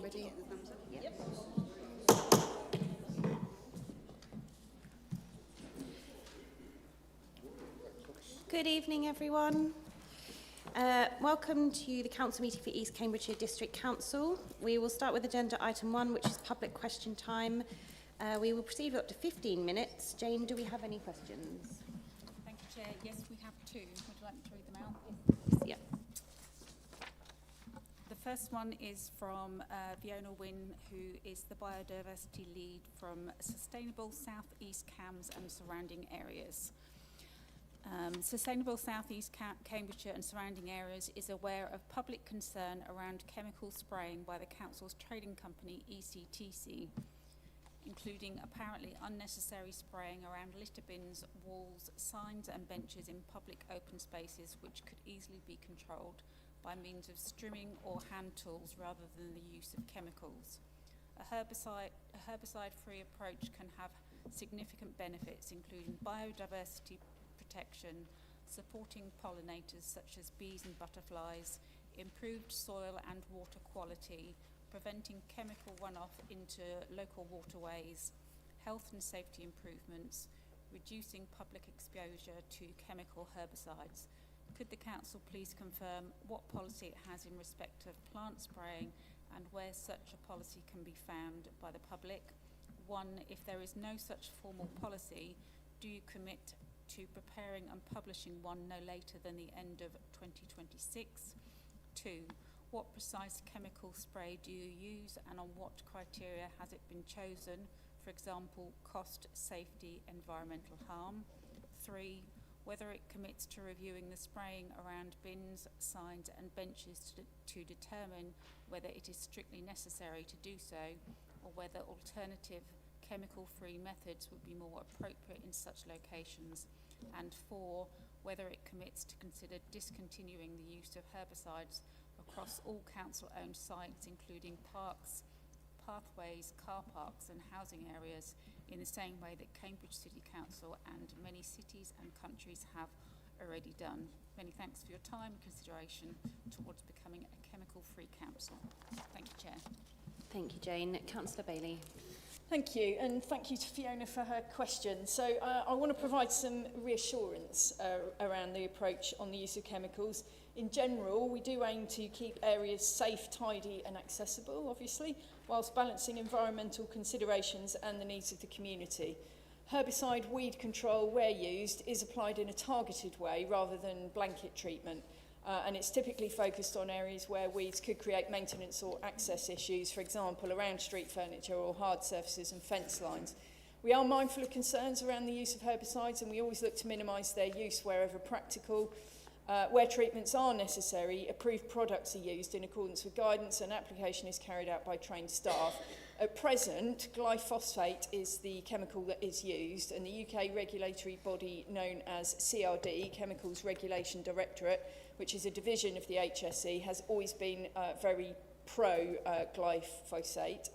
ready? Yep. Good evening, everyone. Welcome to the Council meeting for East Cambridgeshire District Council. We will start with agenda item 1, which is public question time. We will proceed with up to 15 minutes. Jane, do we have any questions? Thank you, Chair. Yes, we have two. Would you like me to read them out? Yeah. The first one is from Fiona Wynne, who is the biodiversity lead from Sustainable South East Cambs and surrounding areas. Sustainable South East Cambridgeshire and surrounding areas is aware of public concern around chemical spraying by the council's trading company ECTC, including apparently unnecessary spraying around litter bins, walls, signs and benches in public open spaces, which could easily be controlled by means of strimming or hand tools rather than the use of chemicals. A herbicide-free approach can have significant benefits, including biodiversity protection, supporting pollinators such as bees and butterflies, improved soil and water quality, preventing chemical runoff into local waterways, health and safety improvements, reducing public exposure to chemical herbicides. Could the council please confirm what policy it has in respect of plant spraying and where such a policy can be found by the public? 1, if there is no such formal policy, do you commit to preparing and publishing one no later than the end of 2026? 2, what precise chemical spray do you use and on what criteria has it been chosen? For example, cost, safety, environmental harm. 3, whether it commits to reviewing the spraying around bins, signs and benches to determine whether it is strictly necessary to do so, or whether alternative chemical-free methods would be more appropriate in such locations. And 4, whether it commits to consider discontinuing the use of herbicides across all council-owned sites, including parks, pathways, car parks and housing areas, in the same way that Cambridge City Council and many cities and countries have already done. Many thanks for your time and consideration towards becoming a chemical-free council. Thank you, Chair. Thank you, Jane. Councillor Bailey. Thank you, and thank you to Fiona for her question. So I want to provide some reassurance around the approach on the use of chemicals. In general, we do aim to keep areas safe, tidy and accessible, obviously, whilst balancing environmental considerations and the needs of the community. Herbicide weed control, where used, is applied in a targeted way rather than blanket treatment. And it's typically focused on areas where weeds could create maintenance or access issues, for example, around street furniture or hard surfaces and fence lines. We are mindful of concerns around the use of herbicides, and we always look to minimise their use wherever practical. Where treatments are necessary, approved products are used in accordance with guidance and application is carried out by trained staff. At present, glyphosate is the chemical that is used, and the UK regulatory body known as CRD, Chemicals Regulation Directorate, which is a division of the HSE, has always been very pro-glyphosate.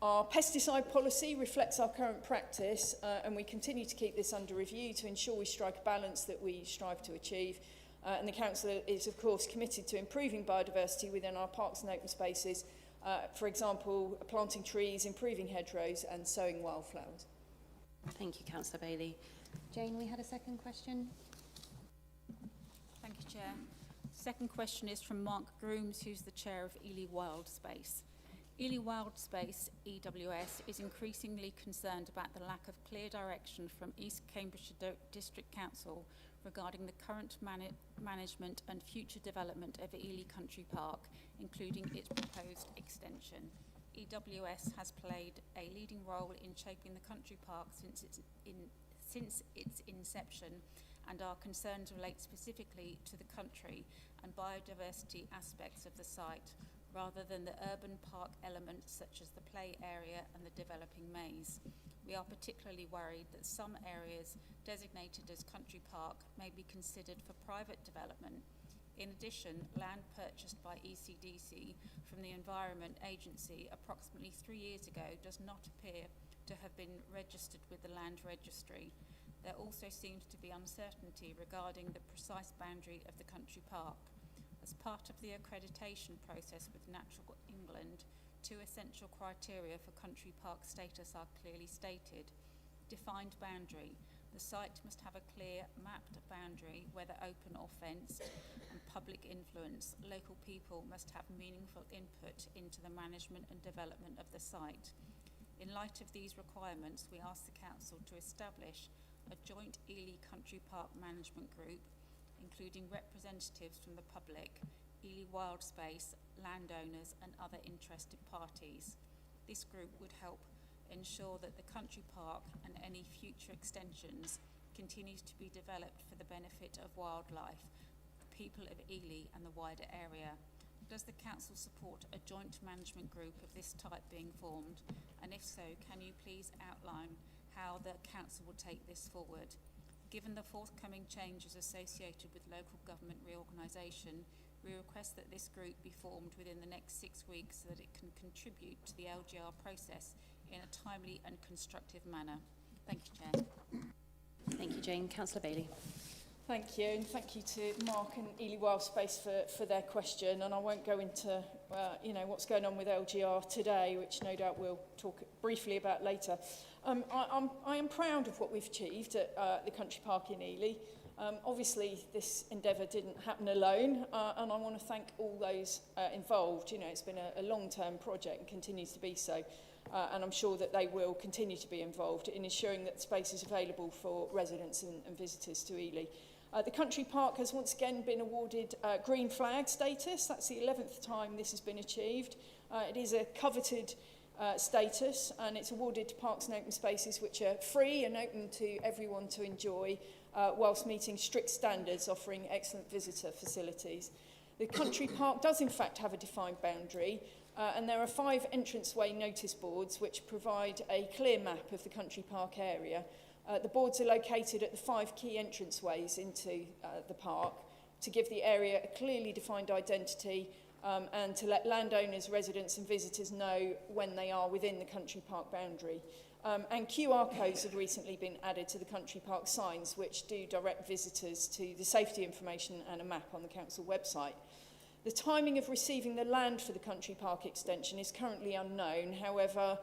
Our pesticide policy reflects our current practice, and we continue to keep this under review to ensure we strike a balance that we strive to achieve. And the Council is, of course, committed to improving biodiversity within our parks and open spaces, for example, planting trees, improving hedgerows and sowing wildflowers. Thank you, Councillor Bailey. Jane, we had a second question. Thank you, Chair. Second question is from Mark Grooms, who's the chair of Ely Wild Space. Ely Wild Space, EWS, is increasingly concerned about the lack of clear direction from East Cambridgeshire District Council regarding the current management and future development of Ely Country Park, including its proposed extension. EWS has played a leading role in shaping the country park since its inception, and our concerns relate specifically to the country and biodiversity aspects of the site, rather than the urban park elements such as the play area and the developing maze. We are particularly worried that some areas designated as country park may be considered for private development. In addition, land purchased by ECDC from the Environment Agency approximately 3 years ago does not appear to have been registered with the Land Registry. There also seems to be uncertainty regarding the precise boundary of the country park. As part of the accreditation process with Natural England, 2 essential criteria for country park status are clearly stated. Defined boundary. The site must have a clear mapped boundary, whether open or fenced, and public influence. Local people must have meaningful input into the management and development of the site. In light of these requirements, we ask the Council to establish a joint Ely Country Park Management Group, including representatives from the public, Ely Wild Space, landowners and other interested parties. This group would help ensure that the country park and any future extensions continues to be developed for the benefit of wildlife, the people of Ely and the wider area. Does the Council support a joint management group of this type being formed? And if so, can you please outline how the Council will take this forward? Given the forthcoming changes associated with local government reorganisation, we request that this group be formed within the next 6 weeks so that it can contribute to the LGR process in a timely and constructive manner. Thank you, Chair. Thank you, Jane. Councillor Bailey. Thank you, and thank you to Mark and Ely Wild Space for their question. And I won't go into what's going on with LGR today, which no doubt we'll talk briefly about later. I am proud of what we've achieved at the Country Park in Ely. Obviously, this endeavour didn't happen alone, and I want to thank all those involved. You know, it's been a long-term project and continues to be so. And I'm sure that they will continue to be involved in ensuring that space is available for residents and visitors to Ely. The Country Park has once again been awarded green flag status. That's the 11th time this has been achieved. It is a coveted status, and it's awarded to parks and open spaces which are free and open to everyone to enjoy, whilst meeting strict standards, offering excellent visitor facilities. The Country Park does in fact have a defined boundary, and there are 5 entranceway notice boards which provide a clear map of the Country Park area. The boards are located at the 5 key entranceways into the park to give the area a clearly defined identity, and to let landowners, residents and visitors know when they are within the Country Park boundary. And QR codes have recently been added to the Country Park signs, which do direct visitors to the safety information and a map on the council website. The timing of receiving the land for the Country Park extension is currently unknown. However,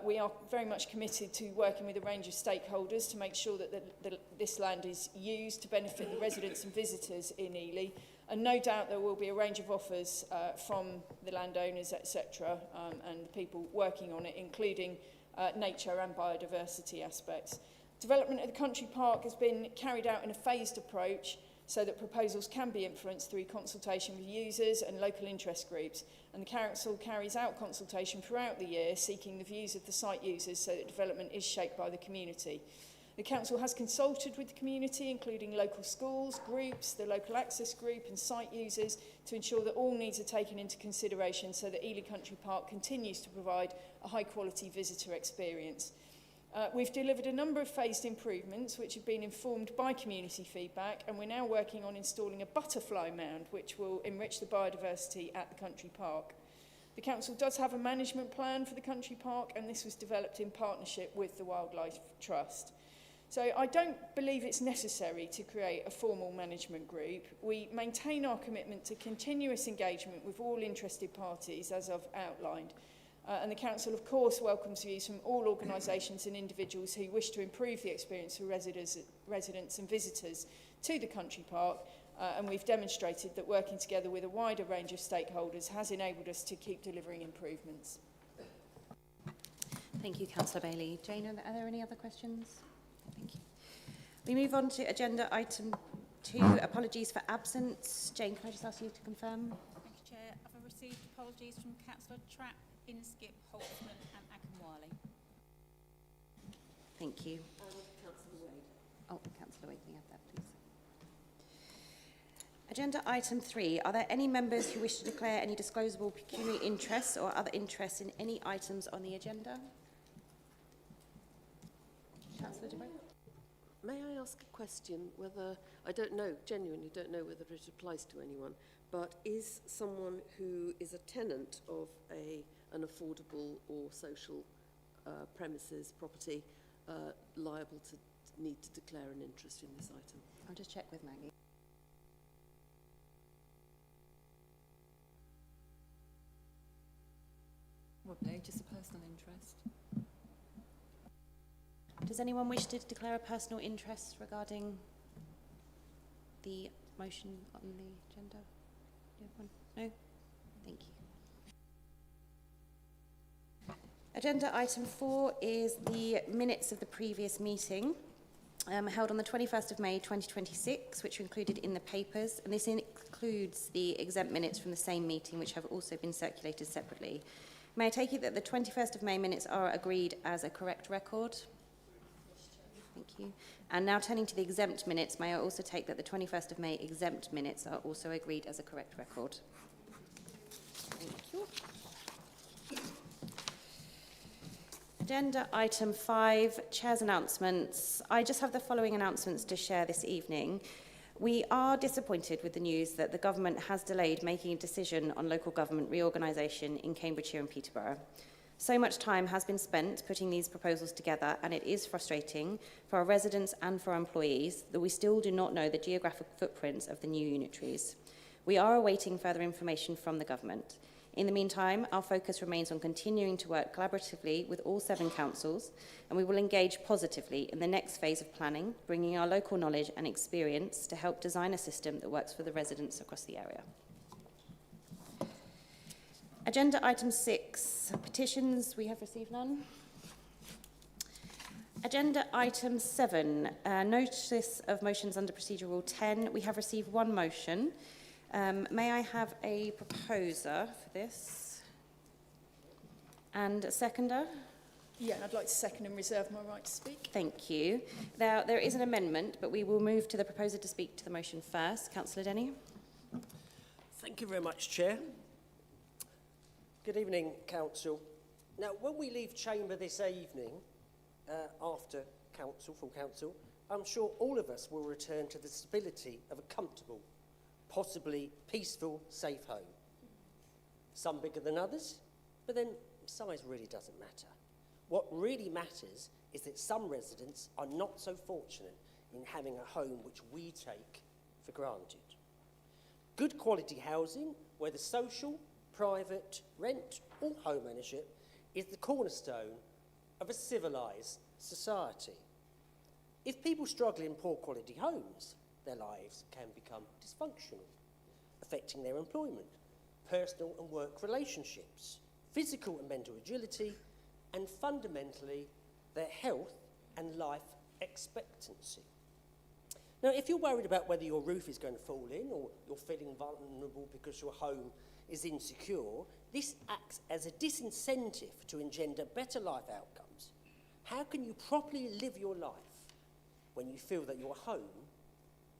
we are very much committed to working with a range of stakeholders to make sure that this land is used to benefit the residents and visitors in Ely. And no doubt there will be a range of offers from the landowners, etc., and the people working on it, including nature and biodiversity aspects. Development of the Country Park has been carried out in a phased approach so that proposals can be influenced through consultation with users and local interest groups. And the Council carries out consultation throughout the year, seeking the views of the site users so that development is shaped by the community. The Council has consulted with the community, including local schools, groups, the local access group and site users, to ensure that all needs are taken into consideration so that Ely Country Park continues to provide a high-quality visitor experience. We've delivered a number of phased improvements which have been informed by community feedback, and we're now working on installing a butterfly mound which will enrich the biodiversity at the Country Park. The Council does have a management plan for the Country Park, and this was developed in partnership with the Wildlife Trust. So I don't believe it's necessary to create a formal management group. We maintain our commitment to continuous engagement with all interested parties, as I've outlined. And the Council, of course, welcomes views from all organisations and individuals who wish to improve the experience for residents and visitors to the Country Park. And we've demonstrated that working together with a wider range of stakeholders has enabled us to keep delivering improvements. Thank you, Councillor Bailey. Jane, are there any other questions? Thank you. We move on to agenda item 2, apologies for absence. Jane, can I just ask you to confirm? Thank you, Chair. I've received apologies from Councillor Trapp, Inskip, Holtzman and Akinwale. Thank you. Councillor Wade. Oh, Councillor Wade, can you have that, please? Agenda item 3. Are there any members who wish to declare any disclosable pecuniary interests or other interests in any items on the agenda? Councillor DeBow? May I ask a question whether, I don't know, genuinely don't know whether it applies to anyone, but is someone who is a tenant of an affordable or social premises, property, liable to need to declare an interest in this item? I'll just check with Maggie. probably, just a personal interest. Does anyone wish to declare a personal interest regarding the motion on the agenda? Do you have one? No? Thank you. Agenda item 4 is the minutes of the previous meeting held on the 21st of May 2026, which are included in the papers, and this includes the exempt minutes from the same meeting, which have also been circulated separately. May I take it that the 21st of May minutes are agreed as a correct record? Thank you. And now turning to the exempt minutes, may I also take that the 21st of May exempt minutes are also agreed as a correct record? Thank you. Agenda item 5, Chair's announcements. I just have the following announcements to share this evening. We are disappointed with the news that the government has delayed making a decision on local government reorganisation in Cambridgeshire and Peterborough. So much time has been spent putting these proposals together, and it is frustrating for our residents and for our employees that we still do not know the geographic footprints of the new unitaries. We are awaiting further information from the government. In the meantime, our focus remains on continuing to work collaboratively with all 7 councils, and we will engage positively in the next phase of planning, bringing our local knowledge and experience to help design a system that works for the residents across the area. Agenda item 6, petitions. We have received none. Agenda item 7, notice of motions under Procedure Rule 10. We have received 1 motion. May I have a proposer for this? And a seconder? Yeah, I'd like to second and reserve my right to speak. Thank you. There is an amendment, but we will move to the proposer to speak to the motion first. Councillor Denny. Thank you very much, Chair. Good evening, Council. Now, when we leave Chamber this evening, after full Council, I'm sure all of us will return to the stability of a comfortable, possibly peaceful, safe home. Some bigger than others, but then size really doesn't matter. What really matters is that some residents are not so fortunate in having a home which we take for granted. Good quality housing, whether social, private, rent or home ownership, is the cornerstone of a civilised society. If people struggle in poor quality homes, their lives can become dysfunctional, affecting their employment, personal and work relationships, physical and mental agility, and fundamentally their health and life expectancy. Now, if you're worried about whether your roof is going to fall in or you're feeling vulnerable because your home is insecure, this acts as a disincentive to engender better life outcomes. How can you properly live your life when you feel that your home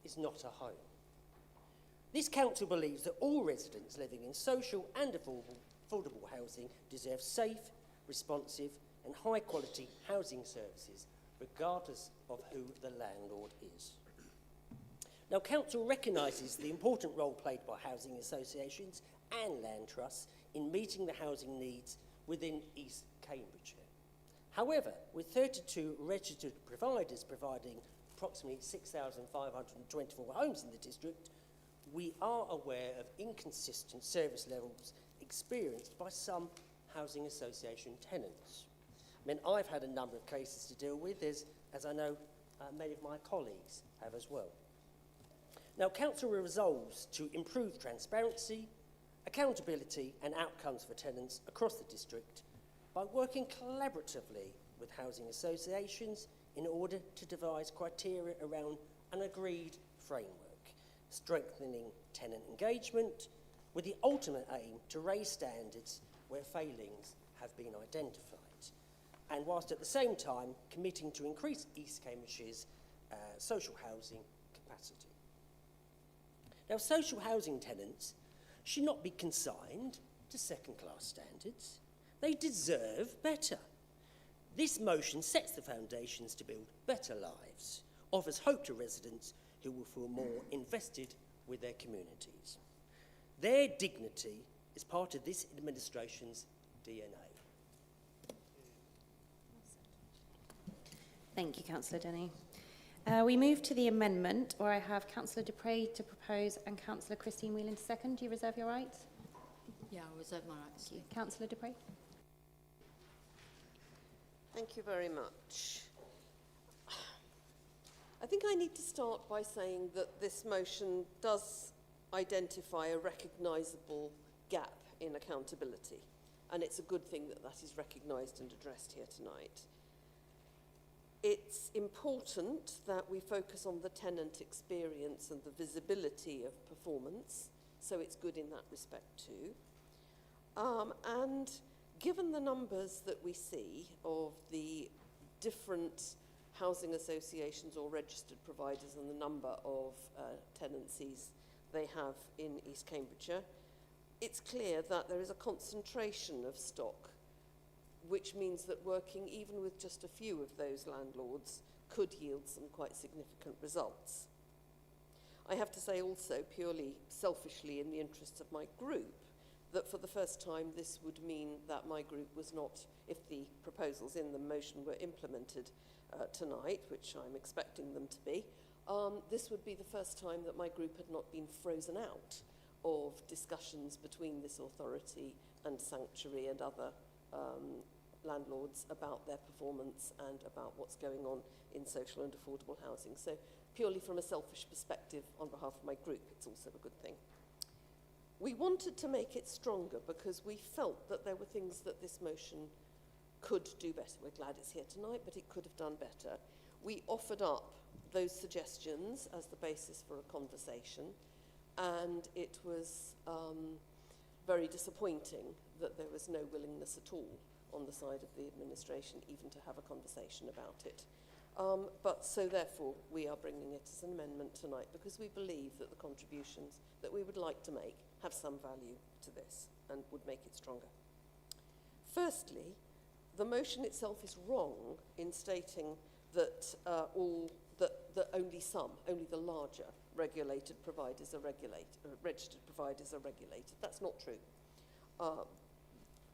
is not a home? This council believes that all residents living in social and affordable housing deserve safe, responsive and high quality housing services, regardless of who the landlord is. Now, council recognises the important role played by housing associations and land trusts in meeting the housing needs within East Cambridgeshire. However, with 32 registered providers providing approximately 6,524 homes in the district, we are aware of inconsistent service levels experienced by some housing association tenants. I mean, I've had a number of cases to deal with, as I know many of my colleagues have as well. Now, council resolves to improve transparency, accountability and outcomes for tenants across the district by working collaboratively with housing associations in order to devise criteria around an agreed framework, strengthening tenant engagement with the ultimate aim to raise standards where failings have been identified, and whilst at the same time committing to increase East Cambridgeshire's social housing capacity. Now, social housing tenants should not be consigned to second-class standards. They deserve better. This motion sets the foundations to build better lives, offers hope to residents who will feel more invested with their communities. Their dignity is part of this administration's DNA. Thank you, Councillor Denny. We move to the amendment, where I have Councillor Dupre to propose and Councillor Christine Whelan to second. Do you reserve your right? Yeah, I'll reserve my rights. Councillor Dupre. Thank you very much. I think I need to start by saying that this motion does identify a recognisable gap in accountability, and it's a good thing that that is recognised and addressed here tonight. It's important that we focus on the tenant experience and the visibility of performance, so it's good in that respect too. And given the numbers that we see of the different housing associations or registered providers and the number of tenancies they have in East Cambridgeshire, it's clear that there is a concentration of stock, which means that working even with just a few of those landlords could yield some quite significant results. I have to say also, purely selfishly in the interests of my group, that for the first time this would mean that my group was not, if the proposals in the motion were implemented tonight, which I'm expecting them to be, this would be the first time that my group had not been frozen out of discussions between this authority and Sanctuary and other landlords about their performance and about what's going on in social and affordable housing. So purely from a selfish perspective on behalf of my group, it's also a good thing. We wanted to make it stronger because we felt that there were things that this motion could do better. We're glad it's here tonight, but it could have done better. We offered up those suggestions as the basis for a conversation, and it was very disappointing that there was no willingness at all on the side of the administration even to have a conversation about it. But so therefore we are bringing it as an amendment tonight because we believe that the contributions that we would like to make have some value to this and would make it stronger. Firstly, the motion itself is wrong in stating that only the larger regulated providers are registered providers are regulated. That's not true.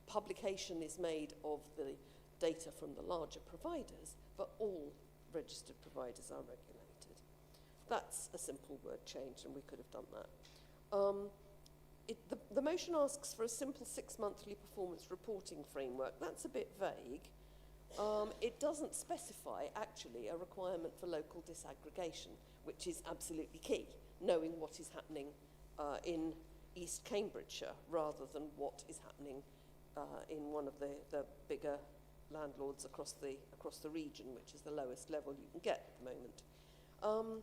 Publication is made of the data from the larger providers, but all registered providers are regulated. That's a simple word change, and we could have done that. The motion asks for a simple 6-monthly performance reporting framework. That's a bit vague. It doesn't specify, actually, a requirement for local disaggregation, which is absolutely key, knowing what is happening in East Cambridgeshire rather than what is happening in one of the bigger landlords across the region, which is the lowest level you can get at the moment.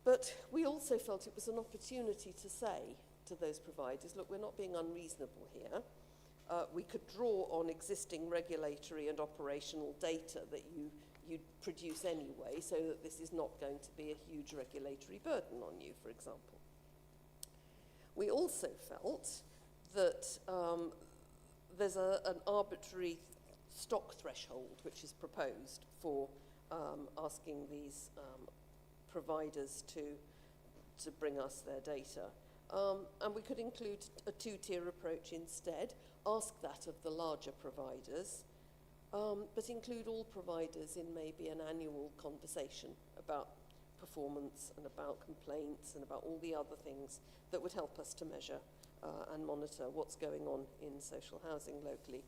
But we also felt it was an opportunity to say to those providers, look, we're not being unreasonable here. We could draw on existing regulatory and operational data that you produce anyway, so that this is not going to be a huge regulatory burden on you, for example. We also felt that there's an arbitrary stock threshold which is proposed for asking these providers to bring us their data. And we could include a 2-tier approach instead, ask that of the larger providers, but include all providers in maybe an annual conversation about performance and about complaints and about all the other things that would help us to measure and monitor what's going on in social housing locally.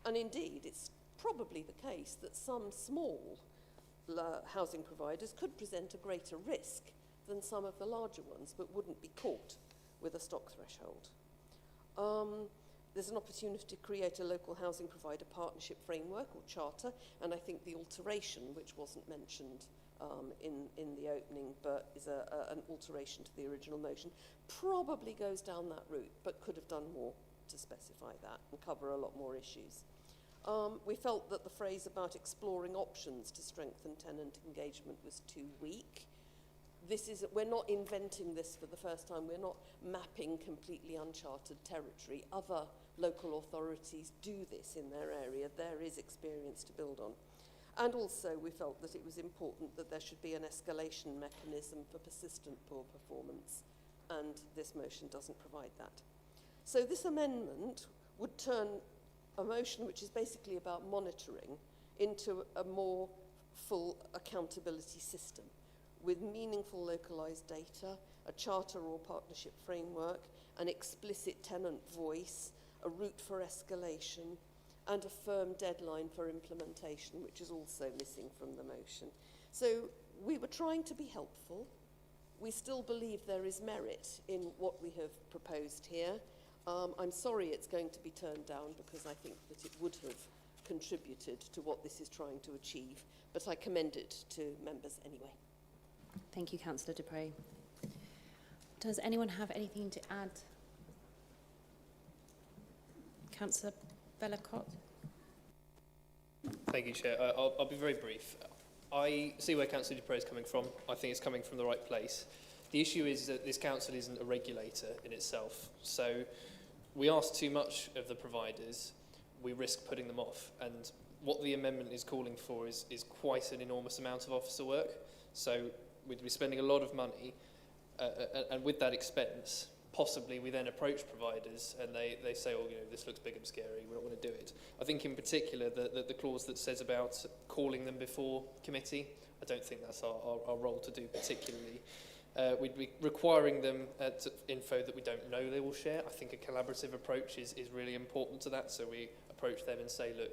And indeed, it's probably the case that some small housing providers could present a greater risk than some of the larger ones, but wouldn't be caught with a stock threshold. There's an opportunity to create a local housing provider partnership framework or charter, and I think the alteration, which wasn't mentioned in the opening, but is an alteration to the original motion, probably goes down that route, but could have done more to specify that and cover a lot more issues. We felt that the phrase about exploring options to strengthen tenant engagement was too weak. We're not inventing this for the first time. We're not mapping completely uncharted territory. Other local authorities do this in their area. There is experience to build on. And also we felt that it was important that there should be an escalation mechanism for persistent poor performance, and this motion doesn't provide that. So this amendment would turn a motion which is basically about monitoring into a more full accountability system with meaningful localised data, a charter or partnership framework, an explicit tenant voice, a route for escalation, and a firm deadline for implementation, which is also missing from the motion. So we were trying to be helpful. We still believe there is merit in what we have proposed here. I'm sorry it's going to be turned down because I think that it would have contributed to what this is trying to achieve, but I commend it to members anyway. Thank you, Councillor Dupre. Does anyone have anything to add? Councillor Vellacott? Thank you, Chair. I'll be very brief. I see where Councillor Dupre is coming from. I think it's coming from the right place. The issue is that this council isn't a regulator in itself. So we ask too much of the providers, we risk putting them off. And what the amendment is calling for is quite an enormous amount of officer work. So we'd be spending a lot of money, and with that expense, possibly we then approach providers and they say, oh, you know, this looks big and scary, we don't want to do it. I think in particular the clause that says about calling them before committee, I don't think that's our role to do particularly. We'd be requiring them info that we don't know they will share. I think a collaborative approach is really important to that, so we approach them and say, look,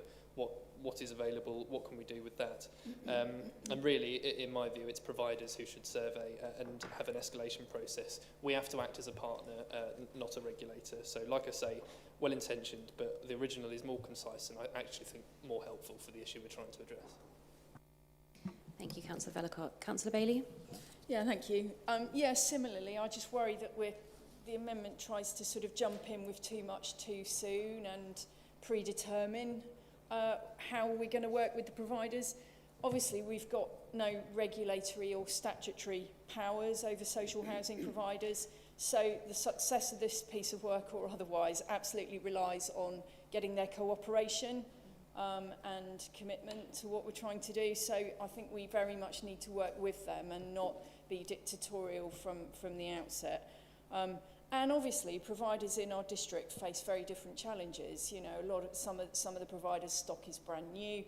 what is available, what can we do with that? And really, in my view, it's providers who should survey and have an escalation process. We have to act as a partner, not a regulator. So like I say, well-intentioned, but the original is more concise and I actually think more helpful for the issue we're trying to address. Thank you, Councillor Vellacott. Councillor Bailey? Yeah, thank you. Yeah, similarly, I just worry that the amendment tries to sort of jump in with too much too soon and predetermine how we're going to work with the providers. Obviously, we've got no regulatory or statutory powers over social housing providers, so the success of this piece of work or otherwise absolutely relies on getting their cooperation and commitment to what we're trying to do. So I think we very much need to work with them and not be dictatorial from the outset. And obviously, providers in our district face very different challenges. You know, some of the providers' stock is brand new.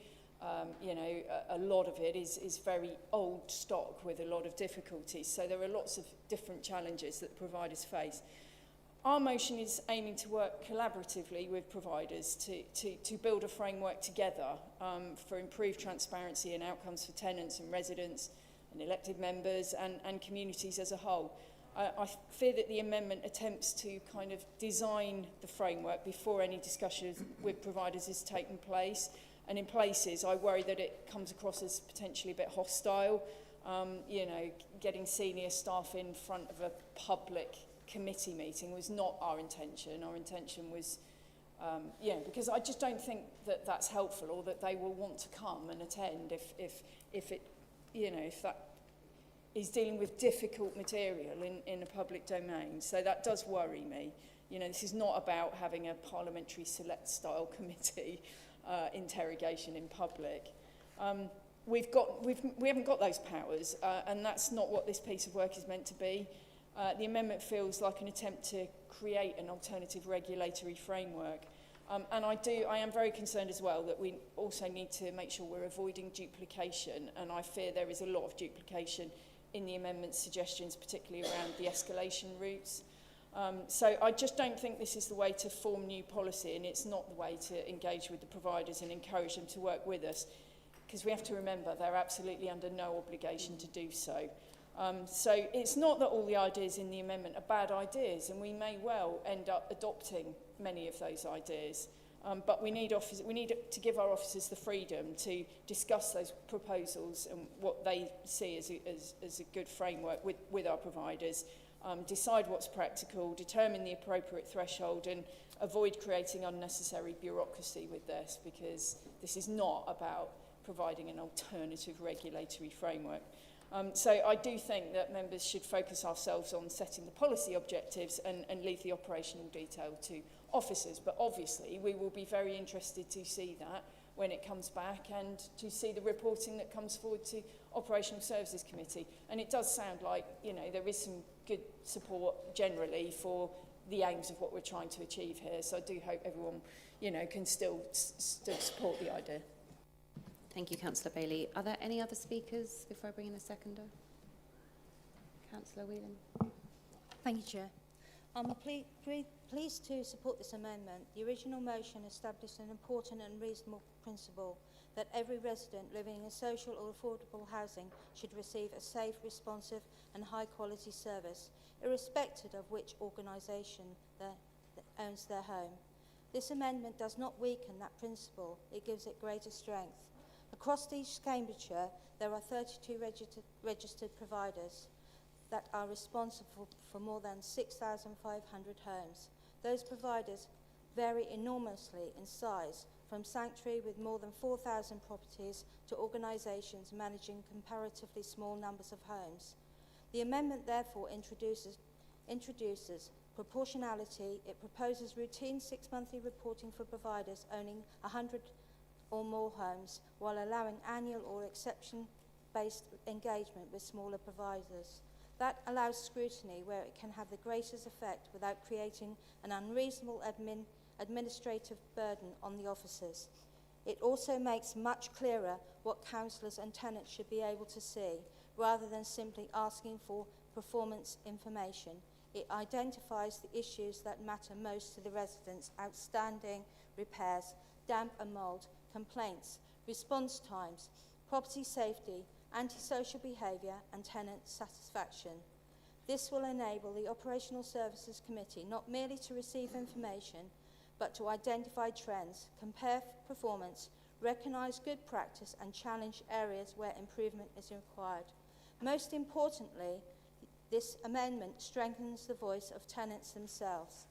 You know, a lot of it is very old stock with a lot of difficulties. So there are lots of different challenges that providers face. Our motion is aiming to work collaboratively with providers to build a framework together for improved transparency and outcomes for tenants and residents and elected members and communities as a whole. I fear that the amendment attempts to kind of design the framework before any discussion with providers is taking place. And in places, I worry that it comes across as potentially a bit hostile. You know, getting senior staff in front of a public committee meeting was not our intention. Our intention was, because I just don't think that that's helpful or that they will want to come and attend if it, you know, if that is dealing with difficult material in a public domain. So that does worry me. You know, this is not about having a parliamentary select style committee interrogation in public. We haven't got those powers, and that's not what this piece of work is meant to be. The amendment feels like an attempt to create an alternative regulatory framework. And I am very concerned as well that we also need to make sure we're avoiding duplication, and I fear there is a lot of duplication in the amendment suggestions, particularly around the escalation routes. So I just don't think this is the way to form new policy, and it's not the way to engage with the providers and encourage them to work with us, because we have to remember they're absolutely under no obligation to do so. So it's not that all the ideas in the amendment are bad ideas, and we may well end up adopting many of those ideas. But we need to give our officers the freedom to discuss those proposals and what they see as a good framework with our providers, decide what's practical, determine the appropriate threshold, and avoid creating unnecessary bureaucracy with this, because this is not about providing an alternative regulatory framework. So I do think that members should focus ourselves on setting the policy objectives and leave the operational detail to officers. But obviously, we will be very interested to see that when it comes back and to see the reporting that comes forward to Operational Services Committee. And it does sound like, you know, there is some good support generally for the aims of what we're trying to achieve here. So I do hope everyone, you know, can still support the idea. Thank you, Councillor Bailey. Are there any other speakers before I bring in a seconder? Councillor Whelan. Thank you, Chair. I'm pleased to support this amendment. The original motion established an important and reasonable principle that every resident living in social or affordable housing should receive a safe, responsive and high-quality service, irrespective of which organisation that owns their home. This amendment does not weaken that principle, it gives it greater strength. Across East Cambridgeshire, there are 32 registered providers that are responsible for more than 6,500 homes. Those providers vary enormously in size, from sanctuary with more than 4,000 properties to organisations managing comparatively small numbers of homes. The amendment therefore introduces proportionality. It proposes routine 6-monthly reporting for providers owning 100 or more homes, while allowing annual or exception-based engagement with smaller providers. That allows scrutiny where it can have the greatest effect without creating an unreasonable administrative burden on the officers. It also makes much clearer what councillors and tenants should be able to see, rather than simply asking for performance information. It identifies the issues that matter most to the residents: outstanding repairs, damp and mould, complaints, response times, property safety, antisocial behaviour and tenant satisfaction. This will enable the Operational Services Committee not merely to receive information, but to identify trends, compare performance, recognise good practice and challenge areas where improvement is required. Most importantly, this amendment strengthens the voice of tenants themselves.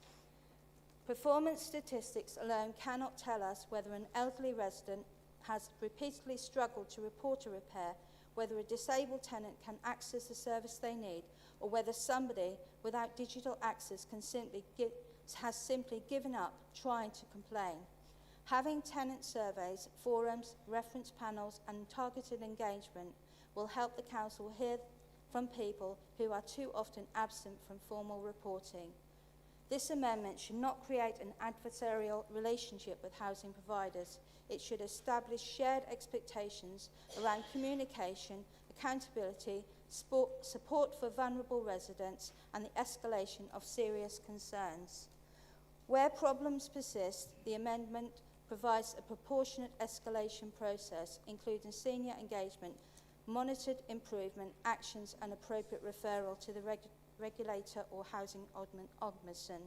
Performance statistics alone cannot tell us whether an elderly resident has repeatedly struggled to report a repair, whether a disabled tenant can access the service they need, or whether somebody without digital access has simply given up trying to complain. Having tenant surveys, forums, reference panels and targeted engagement will help the council hear from people who are too often absent from formal reporting. This amendment should not create an adversarial relationship with housing providers. It should establish shared expectations around communication, accountability, support for vulnerable residents and the escalation of serious concerns. Where problems persist, the amendment provides a proportionate escalation process, including senior engagement, monitored improvement, actions and appropriate referral to the regulator or housing ombudsman.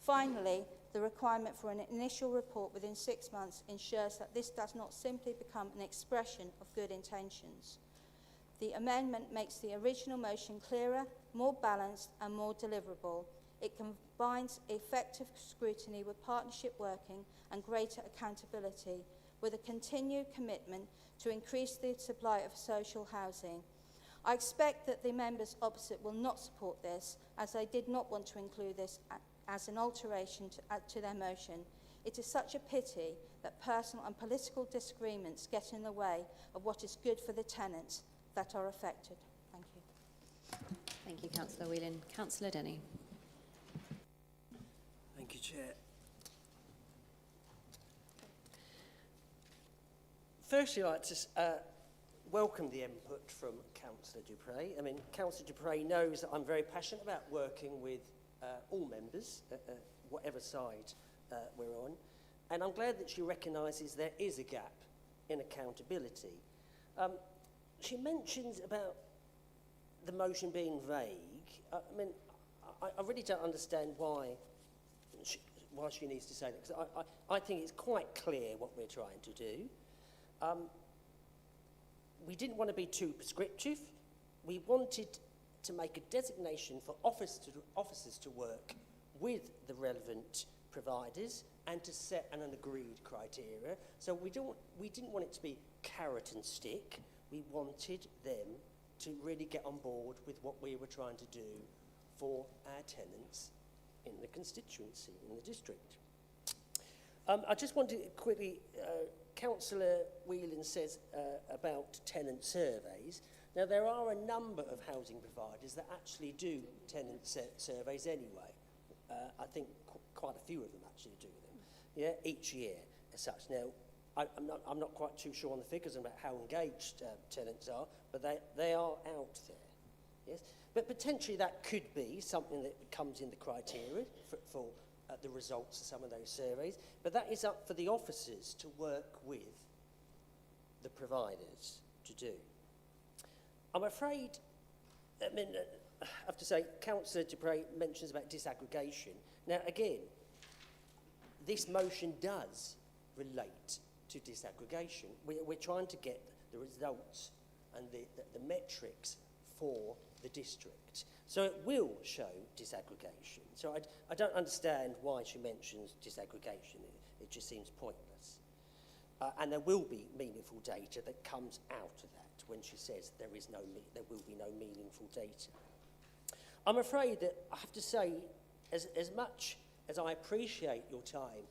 Finally, the requirement for an initial report within 6 months ensures that this does not simply become an expression of good intentions. The amendment makes the original motion clearer, more balanced and more deliverable. It combines effective scrutiny with partnership working and greater accountability, with a continued commitment to increase the supply of social housing. I expect that the members opposite will not support this, as they did not want to include this as an alteration to their motion. It is such a pity that personal and political disagreements get in the way of what is good for the tenants that are affected. Thank you. Thank you, Councillor Whelan. Councillor Denny. Thank you, Chair. Firstly, I'd like to welcome the input from Councillor Dupre. I mean, Councillor Dupre knows that I'm very passionate about working with all members, whatever side we're on, and I'm glad that she recognises there is a gap in accountability. She mentions about the motion being vague. I mean, I really don't understand why she needs to say that, because I think it's quite clear what we're trying to do. We didn't want to be too prescriptive. We wanted to make a designation for officers to work with the relevant providers and to set an agreed criteria. So we didn't want it to be carrot and stick. We wanted them to really get on board with what we were trying to do for our tenants in the constituency, in the district. I just want to quickly, Councillor Whelan says about tenant surveys. Now, there are a number of housing providers that actually do tenant surveys anyway. I think quite a few of them actually do them, yeah, each year as such. Now, I'm not quite too sure on the figures about how engaged tenants are, but they are out there. Yes. But potentially that could be something that comes in the criteria for the results of some of those surveys. But that is up for the officers to work with the providers to do. I'm afraid, I mean, I have to say, Councillor Dupre mentions about disaggregation. Now, again, this motion does relate to disaggregation. We're trying to get the results and the metrics for the district. So it will show disaggregation. So I don't understand why she mentions disaggregation. It just seems pointless. And there will be meaningful data that comes out of that when she says there will be no meaningful data. I'm afraid that I have to say, as much as I appreciate your time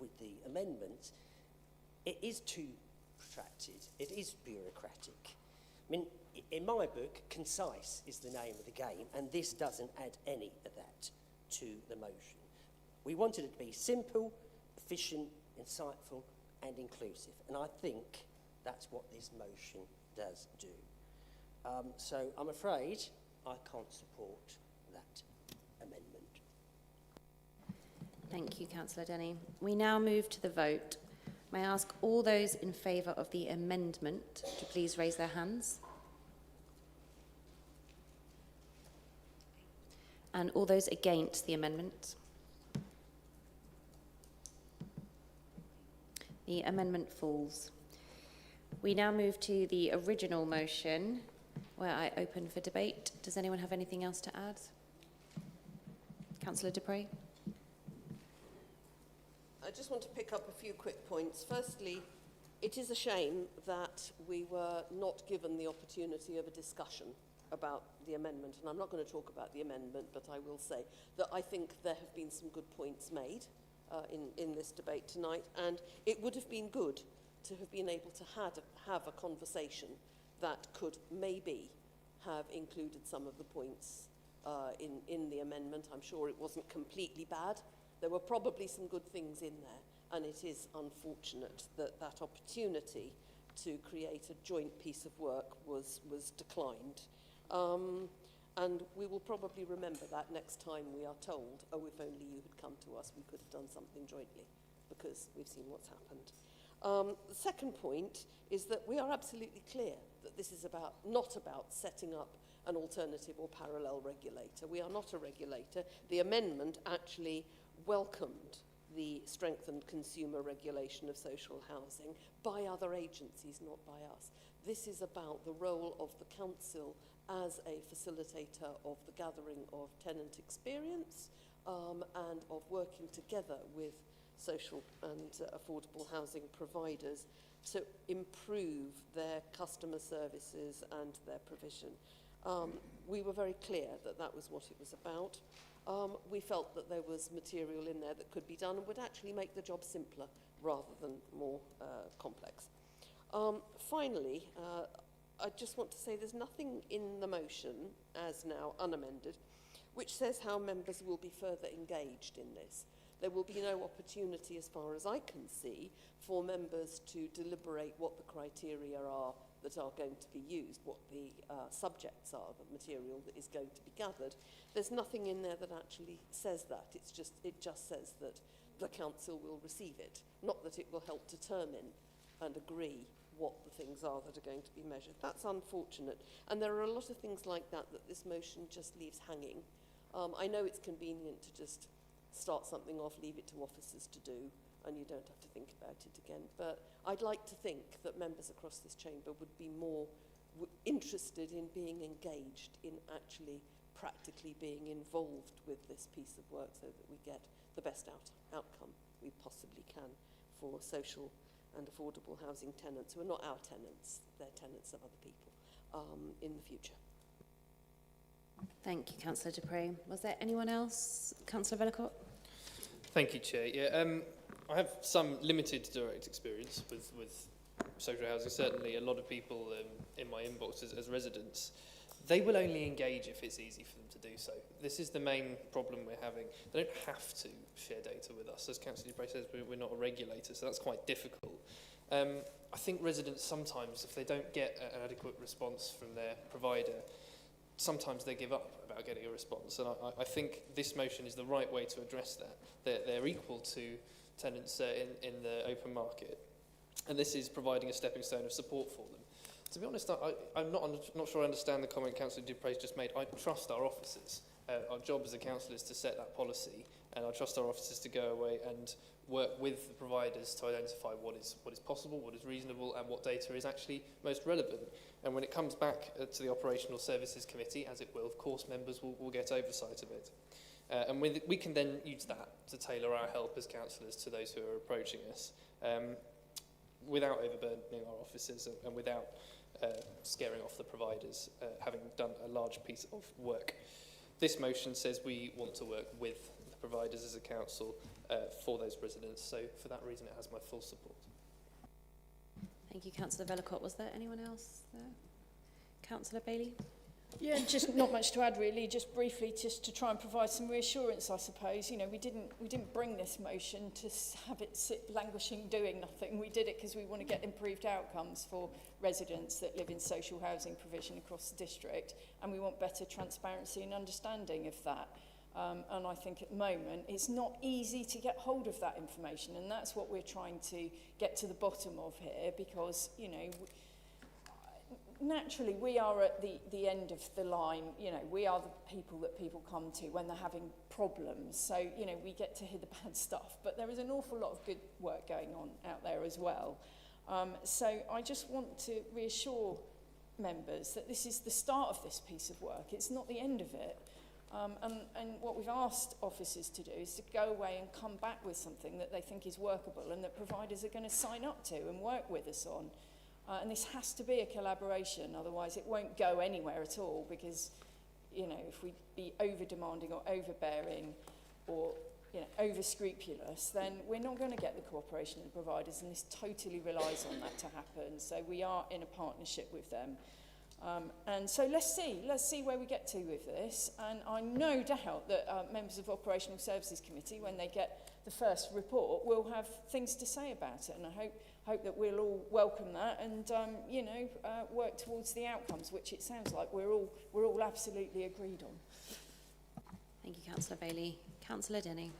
with the amendments, it is too protracted. It is bureaucratic. I mean, in my book, concise is the name of the game, and this doesn't add any of that to the motion. We wanted it to be simple, efficient, insightful, and inclusive, and I think that's what this motion does do. So I'm afraid I can't support that amendment. Thank you, Councillor Denny. We now move to the vote. May I ask all those in favour of the amendment to please raise their hands? And all those against the amendment? The amendment falls. We now move to the original motion, where I open for debate. Does anyone have anything else to add? Councillor Dupre? I just want to pick up a few quick points. Firstly, it is a shame that we were not given the opportunity of a discussion about the amendment, and I'm not going to talk about the amendment, but I will say that I think there have been some good points made in this debate tonight, and it would have been good to have been able to have a conversation that could maybe have included some of the points in the amendment. I'm sure it wasn't completely bad. There were probably some good things in there, and it is unfortunate that that opportunity to create a joint piece of work was declined. And we will probably remember that next time we are told, oh, if only you had come to us, we could have done something jointly, because we've seen what's happened. The second point is that we are absolutely clear that this is not about setting up an alternative or parallel regulator. We are not a regulator. The amendment actually welcomed the strengthened consumer regulation of social housing by other agencies, not by us. This is about the role of the council as a facilitator of the gathering of tenant experience and of working together with social and affordable housing providers to improve their customer services and their provision. We were very clear that that was what it was about. We felt that there was material in there that could be done and would actually make the job simpler rather than more complex. Finally, I just want to say there's nothing in the motion, as now unamended, which says how members will be further engaged in this. There will be no opportunity, as far as I can see, for members to deliberate what the criteria are that are going to be used, what the subjects are, the material that is going to be gathered. There's nothing in there that actually says that. It just says that the council will receive it, not that it will help determine and agree what the things are that are going to be measured. That's unfortunate. And there are a lot of things like that this motion just leaves hanging. I know it's convenient to just start something off, leave it to officers to do, and you don't have to think about it again. But I'd like to think that members across this chamber would be more interested in being engaged in actually practically being involved with this piece of work so that we get the best outcome we possibly can for social and affordable housing tenants who are not our tenants, they're tenants of other people in the future. Thank you, Councillor Dupre. Was there anyone else? Councillor Vellacott? Thank you, Chair. Yeah, I have some limited direct experience with social housing. Certainly a lot of people in my inbox as residents, they will only engage if it's easy for them to do so. This is the main problem we're having. They don't have to share data with us. As Councillor Dupre says, we're not a regulator, so that's quite difficult. I think residents sometimes, if they don't get an adequate response from their provider, sometimes they give up about getting a response. And I think this motion is the right way to address that. They're equal to tenants in the open market. And this is providing a stepping stone of support for them. To be honest, I'm not sure I understand the comment Councillor Dupre's just made. I trust our officers. Our job as a council is to set that policy, and I trust our officers to go away and work with the providers to identify what is possible, what is reasonable, and what data is actually most relevant. And when it comes back to the Operational Services Committee, as it will, of course, members will get oversight of it. And we can then use that to tailor our help as councillors to those who are approaching us, without overburdening our officers and without scaring off the providers, having done a large piece of work. This motion says we want to work with the providers as a council for those residents, so for that reason it has my full support. Thank you, Councillor Vellacott. Was there anyone else there? Councillor Bailey? Yeah, just not much to add really, just briefly, just to try and provide some reassurance, I suppose. You know, we didn't bring this motion to have it sit languishing doing nothing. We did it because we want to get improved outcomes for residents that live in social housing provision across the district, and we want better transparency and understanding of that. And I think at the moment it's not easy to get hold of that information, and that's what we're trying to get to the bottom of here, because, you know, naturally we are at the end of the line. You know, we are the people that people come to when they're having problems. So, you know, we get to hear the bad stuff, but there is an awful lot of good work going on out there as well. So I just want to reassure members that this is the start of this piece of work. It's not the end of it. And what we've asked officers to do is to go away and come back with something that they think is workable and that providers are going to sign up to and work with us on. And this has to be a collaboration, otherwise it won't go anywhere at all, because, you know, if we be over-demanding or overbearing or, you know, over-scrupulous, then we're not going to get the cooperation of the providers, and this totally relies on that to happen. So we are in a partnership with them. And so let's see where we get to with this. And I no doubt that members of Operational Services Committee, when they get the first report, will have things to say about it. And I hope that we'll all welcome that and, you know, work towards the outcomes, which it sounds like we're all absolutely agreed on. Thank you, Councillor Bailey. Councillor Denny.